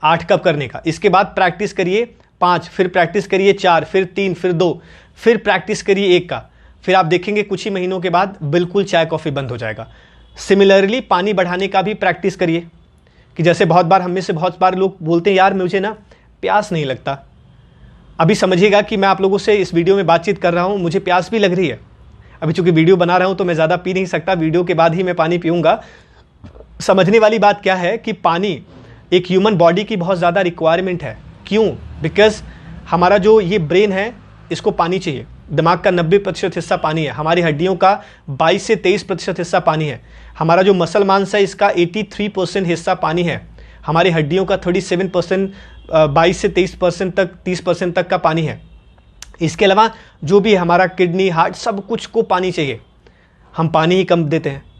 8 कप करने का। इसके बाद प्रैक्टिस करिए 5, फिर प्रैक्टिस करिए 4, फिर 3, फिर 2, फिर प्रैक्टिस करिए 1 का। फिर आप देखेंगे कुछ ही महीनों के बाद बिल्कुल चाय कॉफ़ी बंद हो जाएगा। सिमिलरली पानी बढ़ाने का भी प्रैक्टिस करिए, कि जैसे बहुत बार लोग बोलते हैं यार मुझे ना प्यास नहीं लगता। अभी समझिएगा कि मैं आप लोगों से इस वीडियो में बातचीत कर रहा हूँ, मुझे प्यास भी लग रही है। अभी चूंकि वीडियो बना रहा हूँ तो मैं ज़्यादा पी नहीं सकता, वीडियो के बाद ही मैं पानी पीऊँगा। समझने वाली बात क्या है कि पानी एक ह्यूमन बॉडी की बहुत ज़्यादा रिक्वायरमेंट है। क्यों? बिकॉज हमारा जो ये ब्रेन है, इसको पानी चाहिए। दिमाग का 90% हिस्सा पानी है, हमारी हड्डियों का 22 से 23% हिस्सा पानी है, हमारा जो मसल मांस है इसका 83% हिस्सा पानी है, हमारी हड्डियों का 37%, 22 से 23% तक, 30% तक का पानी है। इसके अलावा जो भी हमारा किडनी, हार्ट, सब कुछ को पानी चाहिए। हम पानी ही कम देते हैं।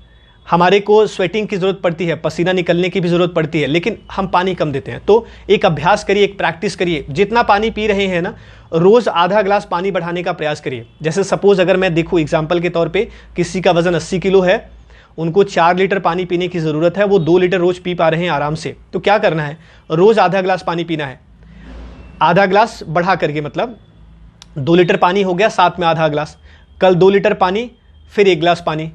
हमारे को स्वेटिंग की ज़रूरत पड़ती है, पसीना निकलने की भी ज़रूरत पड़ती है, लेकिन हम पानी कम देते हैं। तो एक अभ्यास करिए, एक प्रैक्टिस करिए। जितना पानी पी रहे हैं ना, रोज़ आधा ग्लास पानी बढ़ाने का प्रयास करिए। जैसे सपोज अगर मैं देखूँ एग्जाम्पल के तौर पे, किसी का वजन 80 किलो है, उनको 4 लीटर पानी पीने की ज़रूरत है, वो 2 लीटर रोज़ पी पा रहे हैं आराम से। तो क्या करना है, रोज़ आधा ग्लास पानी पीना है। आधा ग्लास बढ़ा करके, मतलब 2 लीटर पानी हो गया, साथ में आधा ग्लास, कल 2 लीटर पानी, फिर 1 ग्लास पानी।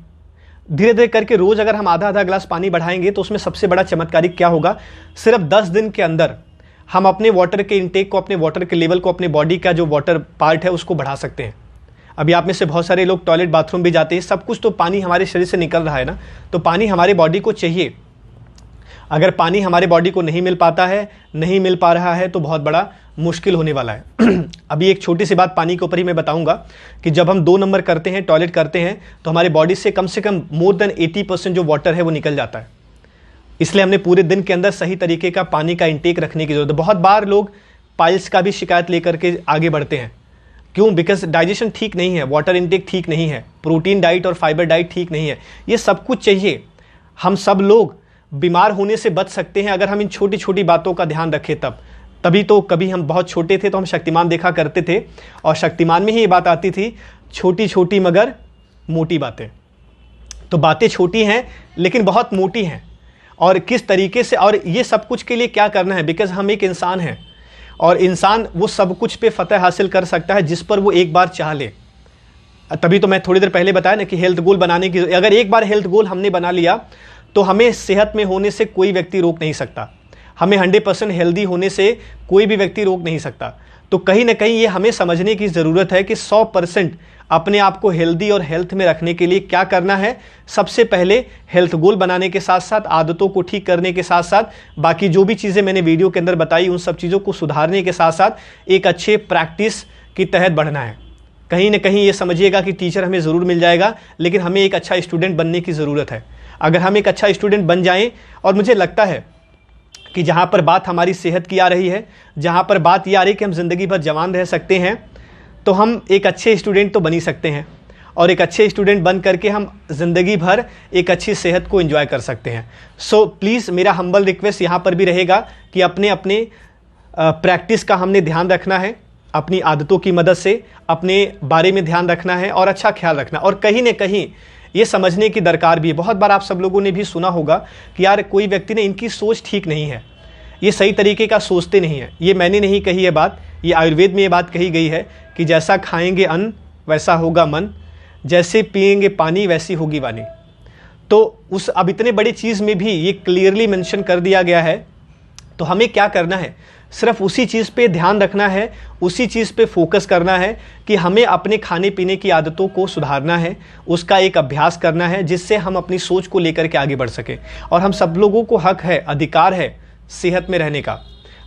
धीरे धीरे करके रोज़ अगर हम आधा आधा ग्लास पानी बढ़ाएंगे तो उसमें सबसे बड़ा चमत्कारिक क्या होगा, सिर्फ 10 दिन के अंदर हम अपने वाटर के इंटेक को, अपने वाटर के लेवल को, अपने बॉडी का जो वाटर पार्ट है उसको बढ़ा सकते हैं। अभी आप में से बहुत सारे लोग टॉयलेट, बाथरूम भी जाते हैं, सब कुछ तो पानी हमारे शरीर से निकल रहा है ना, तो पानी हमारे बॉडी को चाहिए। अगर पानी हमारे बॉडी को नहीं मिल पाता है, नहीं मिल पा रहा है, तो बहुत बड़ा मुश्किल होने वाला है। अभी एक छोटी सी बात पानी के ऊपर ही मैं बताऊंगा कि जब हम 2 नंबर करते हैं, टॉयलेट करते हैं, तो हमारे बॉडी से कम मोर देन 80% जो वाटर है वो निकल जाता है। इसलिए हमने पूरे दिन के अंदर सही तरीके का पानी का इंटेक रखने की जरूरत है। बहुत बार लोग पाइल्स का भी शिकायत लेकर के आगे बढ़ते हैं। क्यों? बिकॉज डाइजेशन ठीक नहीं है, वाटर इंटेक ठीक नहीं है, प्रोटीन डाइट और फाइबर डाइट ठीक नहीं है। ये सब कुछ चाहिए। हम सब लोग बीमार होने से बच सकते हैं अगर हम इन छोटी छोटी बातों का ध्यान रखें। तभी तो कभी हम बहुत छोटे थे तो हम शक्तिमान देखा करते थे, और शक्तिमान में ही ये बात आती थी, छोटी छोटी मगर मोटी बातें। तो बातें छोटी हैं लेकिन बहुत मोटी हैं। और किस तरीके से, और ये सब कुछ के लिए क्या करना है, बिकॉज हम एक इंसान हैं, और इंसान वो सब कुछ पे फतह हासिल कर सकता है जिस पर वो एक बार चाह ले। तभी तो मैं थोड़ी देर पहले बताया ना कि हेल्थ गोल बनाने की, अगर एक बार हेल्थ गोल हमने बना लिया तो हमें सेहत में होने से कोई व्यक्ति रोक नहीं सकता। हमें 100% हेल्दी होने से कोई भी व्यक्ति रोक नहीं सकता। तो कहीं ना कहीं ये हमें समझने की ज़रूरत है कि 100% अपने आप को हेल्दी और हेल्थ में रखने के लिए क्या करना है। सबसे पहले हेल्थ गोल बनाने के साथ साथ, आदतों को ठीक करने के साथ साथ, बाकी जो भी चीज़ें मैंने वीडियो के अंदर बताई उन सब चीज़ों को सुधारने के साथ साथ एक अच्छे प्रैक्टिस के तहत बढ़ना है। कहीं ना कहीं ये समझिएगा कि टीचर हमें ज़रूर मिल जाएगा, लेकिन हमें एक अच्छा स्टूडेंट बनने की ज़रूरत है। अगर हम एक अच्छा स्टूडेंट बन जाएं, और मुझे लगता है कि जहाँ पर बात हमारी सेहत की आ रही है, जहाँ पर बात ये आ रही है कि हम ज़िंदगी भर जवान रह सकते हैं, तो हम एक अच्छे स्टूडेंट तो बन ही सकते हैं। और एक अच्छे स्टूडेंट बन करके हम ज़िंदगी भर एक अच्छी सेहत को एंजॉय कर सकते हैं। सो प्लीज़ मेरा हम्बल रिक्वेस्ट यहाँ पर भी रहेगा कि अपने अपने प्रैक्टिस का हमने ध्यान रखना है, अपनी आदतों की मदद से अपने बारे में ध्यान रखना है और अच्छा ख्याल रखना। और कहीं ना कहीं ये समझने की दरकार भी है। बहुत बार आप सब लोगों ने भी सुना होगा कि यार कोई व्यक्ति ने, इनकी सोच ठीक नहीं है, ये सही तरीके का सोचते नहीं है। ये मैंने नहीं कही है बात, ये आयुर्वेद में ये बात कही गई है कि जैसा खाएंगे अन्न वैसा होगा मन, जैसे पिएंगे पानी वैसी होगी वाणी। तो उस अब इतने बड़ी चीज़ में भी ये क्लियरली मेंशन कर दिया गया है। तो हमें क्या करना है, सिर्फ उसी चीज़ पे ध्यान रखना है, उसी चीज़ पे फोकस करना है कि हमें अपने खाने पीने की आदतों को सुधारना है, उसका एक अभ्यास करना है जिससे हम अपनी सोच को लेकर के आगे बढ़ सकें। और हम सब लोगों को हक है, अधिकार है सेहत में रहने का।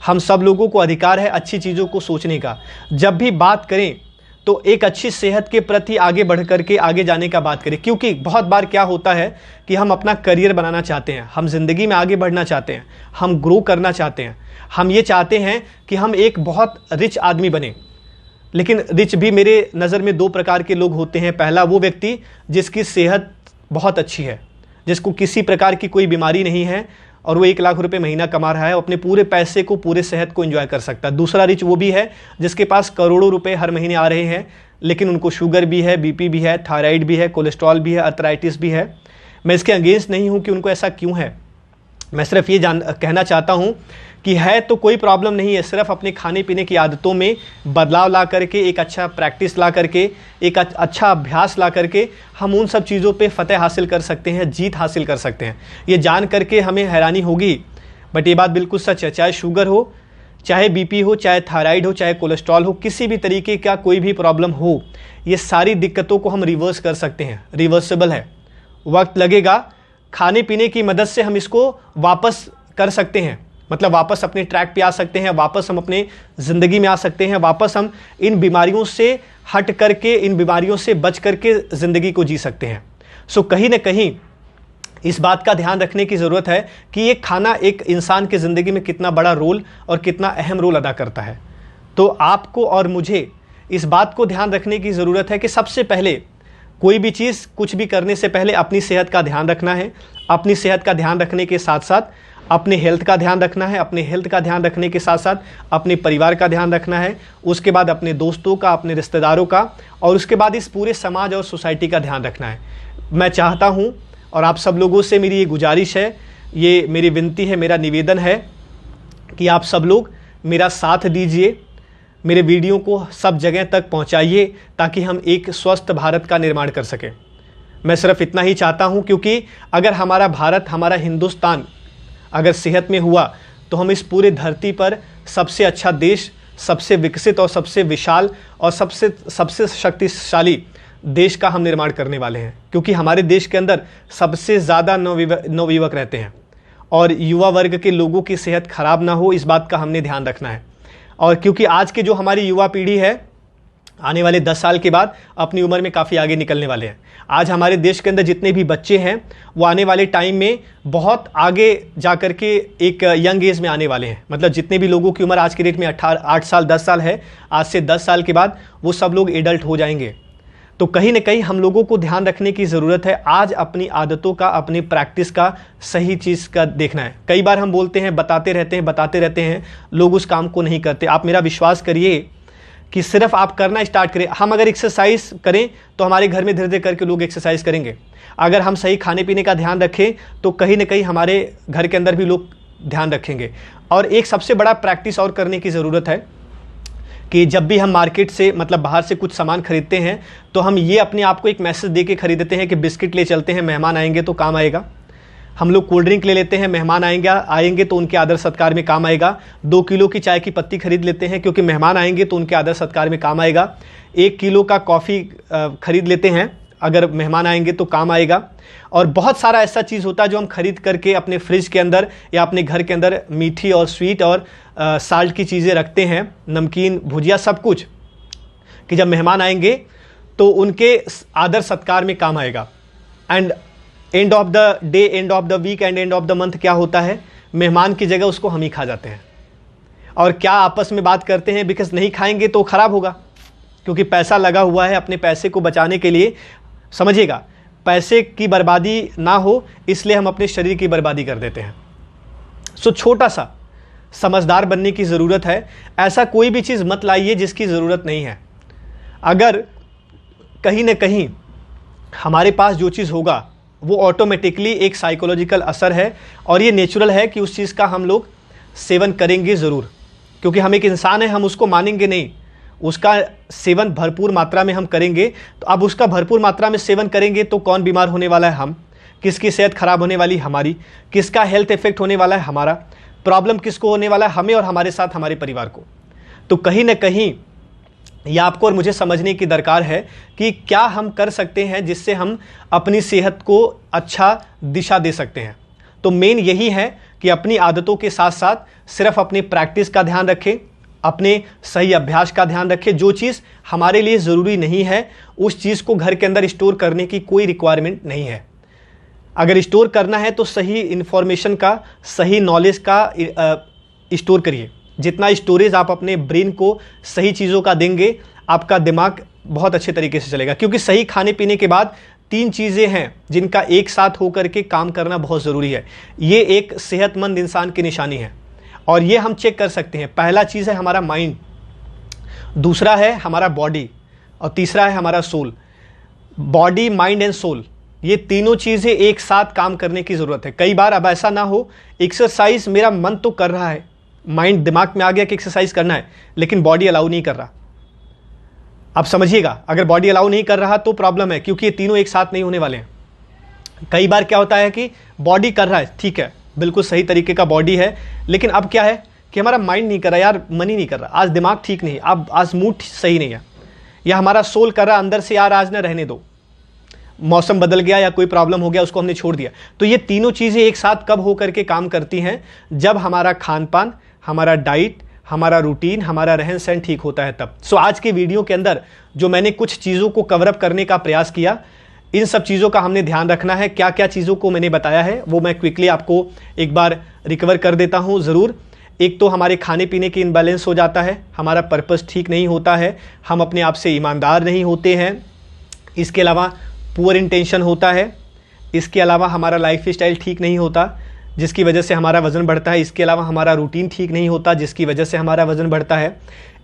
हम सब लोगों को अधिकार है अच्छी चीज़ों को सोचने का। जब भी बात करें तो एक अच्छी सेहत के प्रति आगे बढ़ करके आगे जाने का बात करें। क्योंकि बहुत बार क्या होता है कि हम अपना करियर बनाना चाहते हैं, हम ज़िंदगी में आगे बढ़ना चाहते हैं, हम ग्रो करना चाहते हैं, हम ये चाहते हैं कि हम एक बहुत रिच आदमी बने। लेकिन रिच भी मेरे नज़र में 2 प्रकार के लोग होते हैं। पहला वो व्यक्ति जिसकी सेहत बहुत अच्छी है, जिसको किसी प्रकार की कोई बीमारी नहीं है और वो 1 लाख रुपए महीना कमा रहा है, अपने पूरे पैसे को, पूरे सेहत को एंजॉय कर सकता है। दूसरा रिच वो भी है जिसके पास करोड़ों रुपए हर महीने आ रहे हैं, लेकिन उनको शुगर भी है, बीपी भी है, थायराइड भी है, कोलेस्ट्रॉल भी है, अर्थराइटिस भी है। मैं इसके अगेंस्ट नहीं हूँ कि उनको ऐसा क्यों है। मैं सिर्फ ये कहना चाहता हूँ कि है तो कोई प्रॉब्लम नहीं है, सिर्फ अपने खाने पीने की आदतों में बदलाव ला करके, एक अच्छा प्रैक्टिस ला करके, एक अच्छा अभ्यास ला करके हम उन सब चीज़ों पे फतेह हासिल कर सकते हैं, जीत हासिल कर सकते हैं। ये जान करके हमें हैरानी होगी, बट ये बात बिल्कुल सच है। चाहे शुगर हो, चाहे बीपी हो, चाहे थायराइड हो, चाहे कोलेस्ट्रॉल हो, किसी भी तरीके का कोई भी प्रॉब्लम हो, ये सारी दिक्कतों को हम रिवर्स कर सकते हैं। रिवर्सिबल है, वक्त लगेगा, खाने पीने की मदद से हम इसको वापस कर सकते हैं, मतलब वापस अपने ट्रैक पे आ सकते हैं, वापस हम अपने ज़िंदगी में आ सकते हैं, वापस हम इन बीमारियों से हट करके, इन बीमारियों से बच करके ज़िंदगी को जी सकते हैं। सो कहीं ना कहीं इस बात का ध्यान रखने की ज़रूरत है कि ये खाना एक इंसान की ज़िंदगी में कितना बड़ा रोल और कितना अहम रोल अदा करता है। तो आपको और मुझे इस बात को ध्यान रखने की ज़रूरत है कि सबसे पहले कोई भी चीज़, कुछ भी करने से पहले अपनी सेहत का ध्यान रखना है। अपनी सेहत का ध्यान रखने के साथ साथ अपने हेल्थ का ध्यान रखना है। अपने हेल्थ का ध्यान रखने के साथ साथ अपने परिवार का ध्यान रखना है। उसके बाद अपने दोस्तों का, अपने रिश्तेदारों का, और उसके बाद इस पूरे समाज और सोसाइटी का ध्यान रखना है। मैं चाहता हूँ और आप सब लोगों से मेरी ये गुजारिश है, ये मेरी विनती है, मेरा निवेदन है कि आप सब लोग मेरा साथ दीजिए, मेरे वीडियो को सब जगह तक पहुंचाइए ताकि हम एक स्वस्थ भारत का निर्माण कर सकें। मैं सिर्फ इतना ही चाहता हूं, क्योंकि अगर हमारा भारत, हमारा हिंदुस्तान अगर सेहत में हुआ तो हम इस पूरे धरती पर सबसे अच्छा देश, सबसे विकसित और सबसे विशाल और सबसे शक्तिशाली देश का हम निर्माण करने वाले हैं। क्योंकि हमारे देश के अंदर सबसे ज़्यादा नवयुवक रहते हैं और युवा वर्ग के लोगों की सेहत खराब ना हो, इस बात का हमने ध्यान रखना है। और क्योंकि आज की जो हमारी युवा पीढ़ी है, आने वाले 10 साल के बाद अपनी उम्र में काफ़ी आगे निकलने वाले हैं। आज हमारे देश के अंदर जितने भी बच्चे हैं वो आने वाले टाइम में बहुत आगे जा कर के एक यंग एज में आने वाले हैं। मतलब जितने भी लोगों की उम्र आज के डेट में 8 साल 10 साल है, आज से 10 साल के बाद वो सब लोग एडल्ट हो जाएंगे। तो कहीं ना कहीं हम लोगों को ध्यान रखने की ज़रूरत है। आज अपनी आदतों का, अपनी प्रैक्टिस का, सही चीज़ का देखना है। कई बार हम बोलते हैं, बताते रहते हैं, लोग उस काम को नहीं करते। आप मेरा विश्वास करिए कि सिर्फ आप करना स्टार्ट करें। हम अगर एक्सरसाइज करें तो हमारे घर में धीरे धीरे करके लोग एक्सरसाइज करेंगे। अगर हम सही खाने पीने का ध्यान रखें तो कहीं ना कहीं हमारे घर के अंदर भी लोग ध्यान रखेंगे। और एक सबसे बड़ा प्रैक्टिस और करने की ज़रूरत है कि जब भी हम मार्केट से, मतलब बाहर से कुछ सामान खरीदते हैं तो हम ये अपने आप को एक मैसेज दे के खरीदते हैं कि बिस्किट ले चलते हैं, मेहमान आएंगे तो काम आएगा। हम लोग कोल्ड ड्रिंक ले लेते हैं, मेहमान आएंगे तो उनके आदर सत्कार में काम आएगा। 2 किलो की चाय की पत्ती खरीद लेते हैं क्योंकि मेहमान आएंगे तो उनके आदर सत्कार में काम आएगा। 1 किलो का कॉफ़ी खरीद लेते हैं, अगर मेहमान आएंगे तो काम आएगा। और बहुत सारा ऐसा चीज़ होता है जो हम खरीद करके अपने फ्रिज के अंदर या अपने घर के अंदर मीठी और स्वीट और साल्ट की चीज़ें रखते हैं, नमकीन, भुजिया, सब कुछ, कि जब मेहमान आएंगे तो उनके आदर सत्कार में काम आएगा। And end of the day, end of the week and end of the month क्या होता है, मेहमान की जगह उसको हम ही खा जाते हैं। और क्या आपस में बात करते हैं, बिकॉज नहीं खाएंगे तो ख़राब होगा, क्योंकि पैसा लगा हुआ है। अपने पैसे को बचाने के लिए, समझिएगा, पैसे की बर्बादी ना हो इसलिए हम अपने शरीर की बर्बादी कर देते हैं। सो छोटा सा समझदार बनने की ज़रूरत है। ऐसा कोई भी चीज़ मत लाइए जिसकी ज़रूरत नहीं है। अगर कहीं ना कहीं हमारे पास जो चीज़ होगा वो ऑटोमेटिकली एक साइकोलॉजिकल असर है और ये नेचुरल है कि उस चीज़ का हम लोग सेवन करेंगे ज़रूर, क्योंकि हम एक इंसान है, हम उसको मानेंगे नहीं। उसका सेवन भरपूर मात्रा में हम करेंगे। तो अब उसका भरपूर मात्रा में सेवन करेंगे तो कौन बीमार होने वाला है, हम। किसकी सेहत खराब होने वाली, हमारी। किसका हेल्थ इफेक्ट होने वाला है, हमारा। प्रॉब्लम किसको होने वाला है, हमें और हमारे साथ हमारे परिवार को। तो कहीं ना कहीं यह आपको और मुझे समझने की दरकार है कि क्या हम कर सकते हैं जिससे हम अपनी सेहत को अच्छा दिशा दे सकते हैं। तो मेन यही है कि अपनी आदतों के साथ साथ सिर्फ अपनी प्रैक्टिस का ध्यान रखें, अपने सही अभ्यास का ध्यान रखें। जो चीज़ हमारे लिए ज़रूरी नहीं है उस चीज़ को घर के अंदर स्टोर करने की कोई रिक्वायरमेंट नहीं है। अगर स्टोर करना है तो सही इन्फॉर्मेशन का, सही नॉलेज का स्टोर करिए। जितना स्टोरेज आप अपने ब्रेन को सही चीज़ों का देंगे, आपका दिमाग बहुत अच्छे तरीके से चलेगा। क्योंकि सही खाने पीने के बाद 3 चीज़ें हैं जिनका एक साथ होकर के काम करना बहुत ज़रूरी है। ये एक सेहतमंद इंसान की निशानी है और ये हम चेक कर सकते हैं। पहला चीज़ है हमारा माइंड, दूसरा है हमारा बॉडी और तीसरा है हमारा soul. Body, mind and soul, ये तीनों चीज़ें एक साथ काम करने की ज़रूरत है। कई बार अब ऐसा ना हो, एक्सरसाइज मेरा मन तो कर रहा है, माइंड दिमाग में आ गया कि एक्सरसाइज करना है, लेकिन बॉडी अलाउ नहीं कर रहा। अब समझिएगा, अगर बॉडी अलाउ नहीं कर रहा तो प्रॉब्लम है, क्योंकि ये तीनों एक साथ नहीं होने वाले हैं। कई बार क्या होता है कि बॉडी कर रहा है, ठीक है, बिल्कुल सही तरीके का बॉडी है, लेकिन अब क्या है कि हमारा माइंड नहीं कर रहा, यार मन ही नहीं कर रहा, आज दिमाग ठीक नहीं, अब आज मूड सही नहीं है। या हमारा सोल कर रहा अंदर से, यार आज ना रहने दो, मौसम बदल गया या कोई प्रॉब्लम हो गया, उसको हमने छोड़ दिया। तो ये तीनों चीज़ें एक साथ कब हो करके काम करती हैं, जब हमारा खान पान, हमारा डाइट, हमारा रूटीन, हमारा रहन सहन ठीक होता है तब। सो आज के वीडियो के अंदर जो मैंने कुछ चीज़ों को कवरअप करने का प्रयास किया, इन सब चीज़ों का हमने ध्यान रखना है। क्या क्या चीज़ों को मैंने बताया है वो मैं क्विकली आपको एक बार रिकवर कर देता हूँ ज़रूर। एक तो हमारे खाने पीने की इम्बैलेंस हो जाता है, हमारा पर्पस ठीक नहीं होता है, हम अपने आप से ईमानदार नहीं होते हैं। इसके अलावा पुअर इंटेंशन होता है। इसके अलावा हमारा लाइफ स्टाइल ठीक नहीं होता जिसकी वजह से हमारा वज़न बढ़ता है। इसके अलावा हमारा रूटीन ठीक नहीं होता जिसकी वजह से हमारा वज़न बढ़ता है।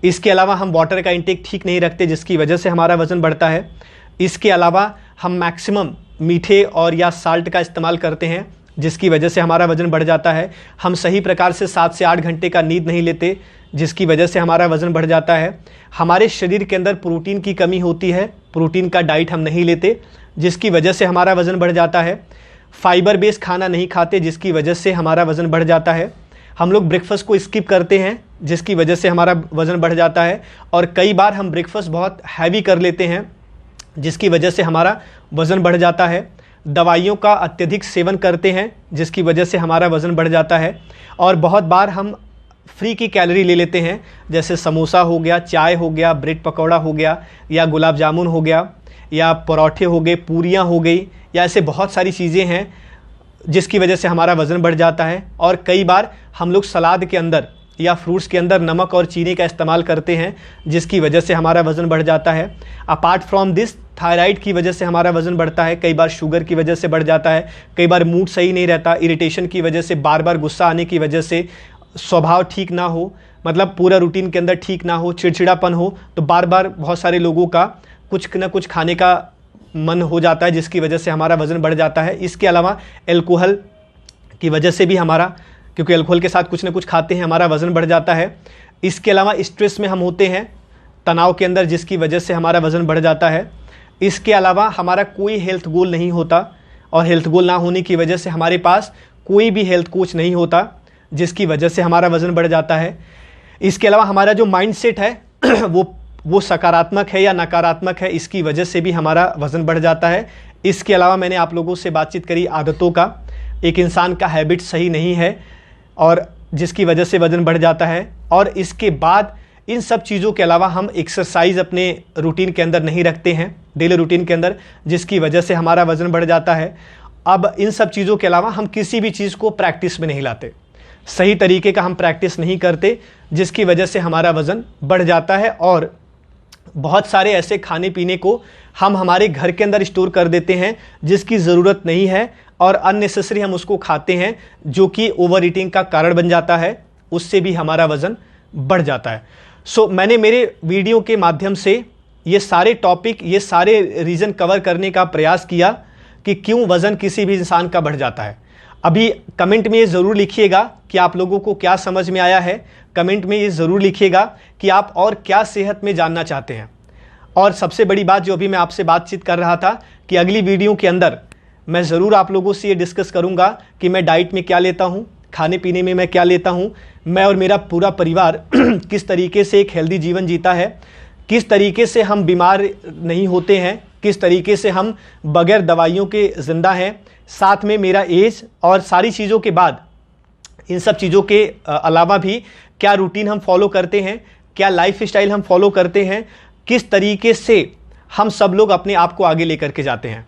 इसके अलावा हम वाटर का इंटेक ठीक नहीं रखते जिसकी वजह से हमारा वज़न बढ़ता है। इसके अलावा हम मैक्सिमम मीठे और या साल्ट का इस्तेमाल करते हैं जिसकी वजह से हमारा वज़न बढ़ जाता है। हम सही प्रकार से 7 से 8 घंटे का नींद नहीं लेते जिसकी वजह से हमारा वज़न बढ़ जाता है। हमारे शरीर के अंदर प्रोटीन की कमी होती है, प्रोटीन का डाइट हम नहीं लेते जिसकी वजह से हमारा वज़न बढ़ जाता है। फाइबर बेस्ड खाना नहीं खाते जिसकी वजह से हमारा वज़न बढ़ जाता है। हम लोग ब्रेकफास्ट को स्किप करते हैं जिसकी वजह से हमारा वज़न बढ़ जाता है। और कई बार हम ब्रेकफास्ट बहुत हैवी कर लेते हैं जिसकी वजह से हमारा वज़न बढ़ जाता है। दवाइयों का अत्यधिक सेवन करते हैं जिसकी वजह से हमारा वज़न बढ़ जाता है। और बहुत बार हम फ्री की कैलोरी ले लेते हैं, जैसे समोसा हो गया, चाय हो गया, ब्रेड पकौड़ा हो गया, या गुलाब जामुन हो गया, या परोठे हो गए, पूरियाँ हो गई, या ऐसे बहुत सारी चीज़ें हैं जिसकी वजह से हमारा वज़न बढ़ जाता है। और कई बार हम लोग सलाद के अंदर या फ्रूट्स के अंदर नमक और चीनी का इस्तेमाल करते हैं जिसकी वजह से हमारा वज़न बढ़ जाता है। अपार्ट फ्रॉम दिस, थायराइड की वजह से हमारा वज़न बढ़ता है, कई बार शुगर की वजह से बढ़ जाता है, कई बार मूड सही नहीं रहता, इरिटेशन की वजह से, बार बार गुस्सा आने की वजह से, स्वभाव ठीक ना हो, मतलब पूरा रूटीन के अंदर ठीक ना हो, चिड़चिड़ापन हो, तो बार बार बहुत सारे लोगों का कुछ ना कुछ खाने का मन हो जाता है जिसकी वजह से हमारा वज़न बढ़ जाता है। इसके अलावा एल्कोहल की वजह से भी हमारा, क्योंकि अल्कोहल के साथ कुछ ना कुछ खाते हैं, हमारा वज़न बढ़ जाता है। इसके अलावा स्ट्रेस में हम होते हैं, तनाव के अंदर, जिसकी वजह से हमारा वज़न बढ़ जाता है। इसके अलावा हमारा कोई हेल्थ गोल नहीं होता और हेल्थ गोल ना होने की वजह से हमारे पास कोई भी हेल्थ कोच नहीं होता जिसकी वजह से हमारा वज़न बढ़ जाता है। इसके अलावा हमारा जो माइंडसेट है वो सकारात्मक है या नकारात्मक है, इसकी वजह से भी हमारा वज़न बढ़ जाता है। इसके अलावा मैंने आप लोगों से बातचीत करी आदतों का, एक इंसान का हैबिट सही नहीं है और जिसकी वजह से वज़न बढ़ जाता है। और इसके बाद इन सब चीज़ों के अलावा हम एक्सरसाइज अपने रूटीन के अंदर नहीं रखते हैं, डेली रूटीन के अंदर, जिसकी वजह से हमारा वज़न बढ़ जाता है। अब इन सब चीज़ों के अलावा हम किसी भी चीज़ को प्रैक्टिस में नहीं लाते, सही तरीके का हम प्रैक्टिस नहीं करते जिसकी वजह से हमारा वज़न बढ़ जाता है। और बहुत सारे ऐसे खाने पीने को हम हमारे घर के अंदर स्टोर कर देते हैं जिसकी ज़रूरत नहीं है और अननेसेसरी हम उसको खाते हैं जो कि ओवर ईटिंग का कारण बन जाता है, उससे भी हमारा वज़न बढ़ जाता है। सो मैंने मेरे वीडियो के माध्यम से ये सारे टॉपिक, ये सारे रीज़न कवर करने का प्रयास किया कि क्यों वज़न किसी भी इंसान का बढ़ जाता है। अभी कमेंट में ये ज़रूर लिखिएगा कि आप लोगों को क्या समझ में आया है, कमेंट में ये ज़रूर लिखिएगा कि आप और क्या सेहत में जानना चाहते हैं। और सबसे बड़ी बात जो अभी मैं आपसे बातचीत कर रहा था कि अगली वीडियो के अंदर मैं ज़रूर आप लोगों से ये डिस्कस करूँगा कि मैं डाइट में क्या लेता हूँ, खाने पीने में मैं क्या लेता हूँ, मैं और मेरा पूरा परिवार किस तरीके से एक हेल्दी जीवन जीता है, किस तरीके से हम बीमार नहीं होते हैं, किस तरीके से हम बगैर दवाइयों के ज़िंदा हैं, साथ में मेरा एज और सारी चीज़ों के बाद इन सब चीज़ों के अलावा भी क्या रूटीन हम फॉलो करते हैं, क्या लाइफ स्टाइल हम फॉलो करते हैं, किस तरीके से हम सब लोग अपने आप को आगे लेकर के जाते हैं।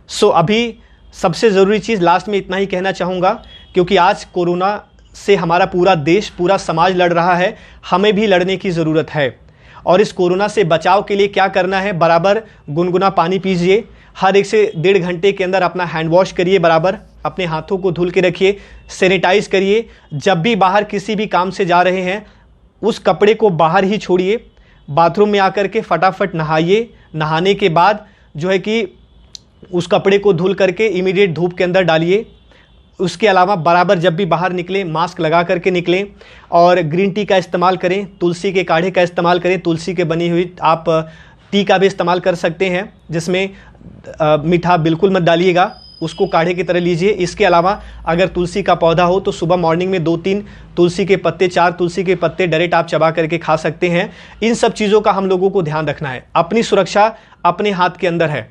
सो अभी सबसे ज़रूरी चीज़ लास्ट में इतना ही कहना चाहूँगा, क्योंकि आज कोरोना से हमारा पूरा देश, पूरा समाज लड़ रहा है, हमें भी लड़ने की ज़रूरत है। और इस कोरोना से बचाव के लिए क्या करना है, बराबर गुनगुना पानी पीजिए, हर 1 से 1.5 घंटे के अंदर अपना हैंड वॉश करिए, बराबर अपने हाथों को धुल के रखिए, सैनिटाइज करिए। जब भी बाहर किसी भी काम से जा रहे हैं उस कपड़े को बाहर ही छोड़िए, बाथरूम में आकर के फटाफट नहाइए, नहाने के बाद जो है कि उस कपड़े को धुल करके इमीडिएट धूप के अंदर डालिए। उसके अलावा बराबर जब भी बाहर निकलें मास्क लगा करके निकलें और ग्रीन टी का इस्तेमाल करें, तुलसी के काढ़े का इस्तेमाल करें, तुलसी के बनी हुई आप टी का भी इस्तेमाल कर सकते हैं जिसमें मीठा बिल्कुल मत डालिएगा, उसको काढ़े की तरह लीजिए। इसके अलावा अगर तुलसी का पौधा हो तो सुबह मॉर्निंग में 2-3 तुलसी के पत्ते, 4 तुलसी के पत्ते डायरेक्ट आप चबा करके खा सकते हैं। इन सब चीज़ों का हम लोगों को ध्यान रखना है, अपनी सुरक्षा अपने हाथ के अंदर है,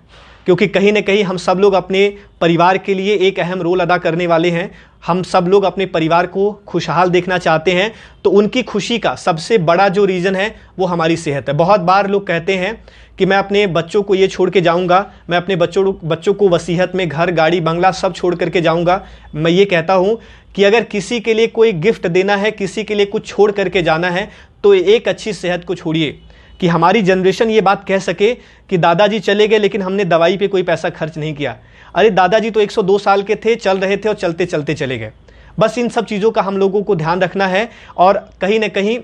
क्योंकि कहीं ना कहीं हम सब लोग अपने परिवार के लिए एक अहम रोल अदा करने वाले हैं। हम सब लोग अपने परिवार को खुशहाल देखना चाहते हैं, तो उनकी खुशी का सबसे बड़ा जो रीज़न है वो हमारी सेहत है। बहुत बार लोग कहते हैं कि मैं अपने बच्चों को ये छोड़ के जाऊंगा, मैं अपने बच्चों को वसीयत में घर, गाड़ी, बंगला सब छोड़ करके जाऊंगा। मैं ये कहता हूँ कि अगर किसी के लिए कोई गिफ्ट देना है, किसी के लिए कुछ छोड़ करके जाना है, तो एक अच्छी सेहत को छोड़िए, कि हमारी जनरेशन ये बात कह सके कि दादाजी चले गए लेकिन हमने दवाई पे कोई पैसा खर्च नहीं किया। अरे दादाजी तो 102 साल के थे, चल रहे थे और चलते चलते चले गए। बस इन सब चीज़ों का हम लोगों को ध्यान रखना है और कहीं ना कहीं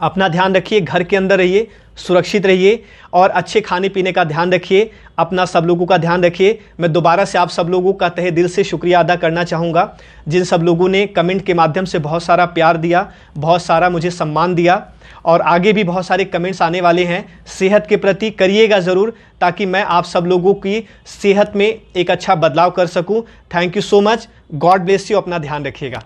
अपना ध्यान रखिए, घर के अंदर रहिए, सुरक्षित रहिए और अच्छे खाने पीने का ध्यान रखिए, अपना सब लोगों का ध्यान रखिए। मैं दोबारा से आप सब लोगों का तहे दिल से शुक्रिया अदा करना चाहूँगा, जिन सब लोगों ने कमेंट के माध्यम से बहुत सारा प्यार दिया, बहुत सारा मुझे सम्मान दिया, और आगे भी बहुत सारे कमेंट्स आने वाले हैं सेहत के प्रति। करिएगा ज़रूर, ताकि मैं आप सब लोगों की सेहत में एक अच्छा बदलाव कर सकूं। Thank you so much. God bless you. अपना ध्यान रखिएगा।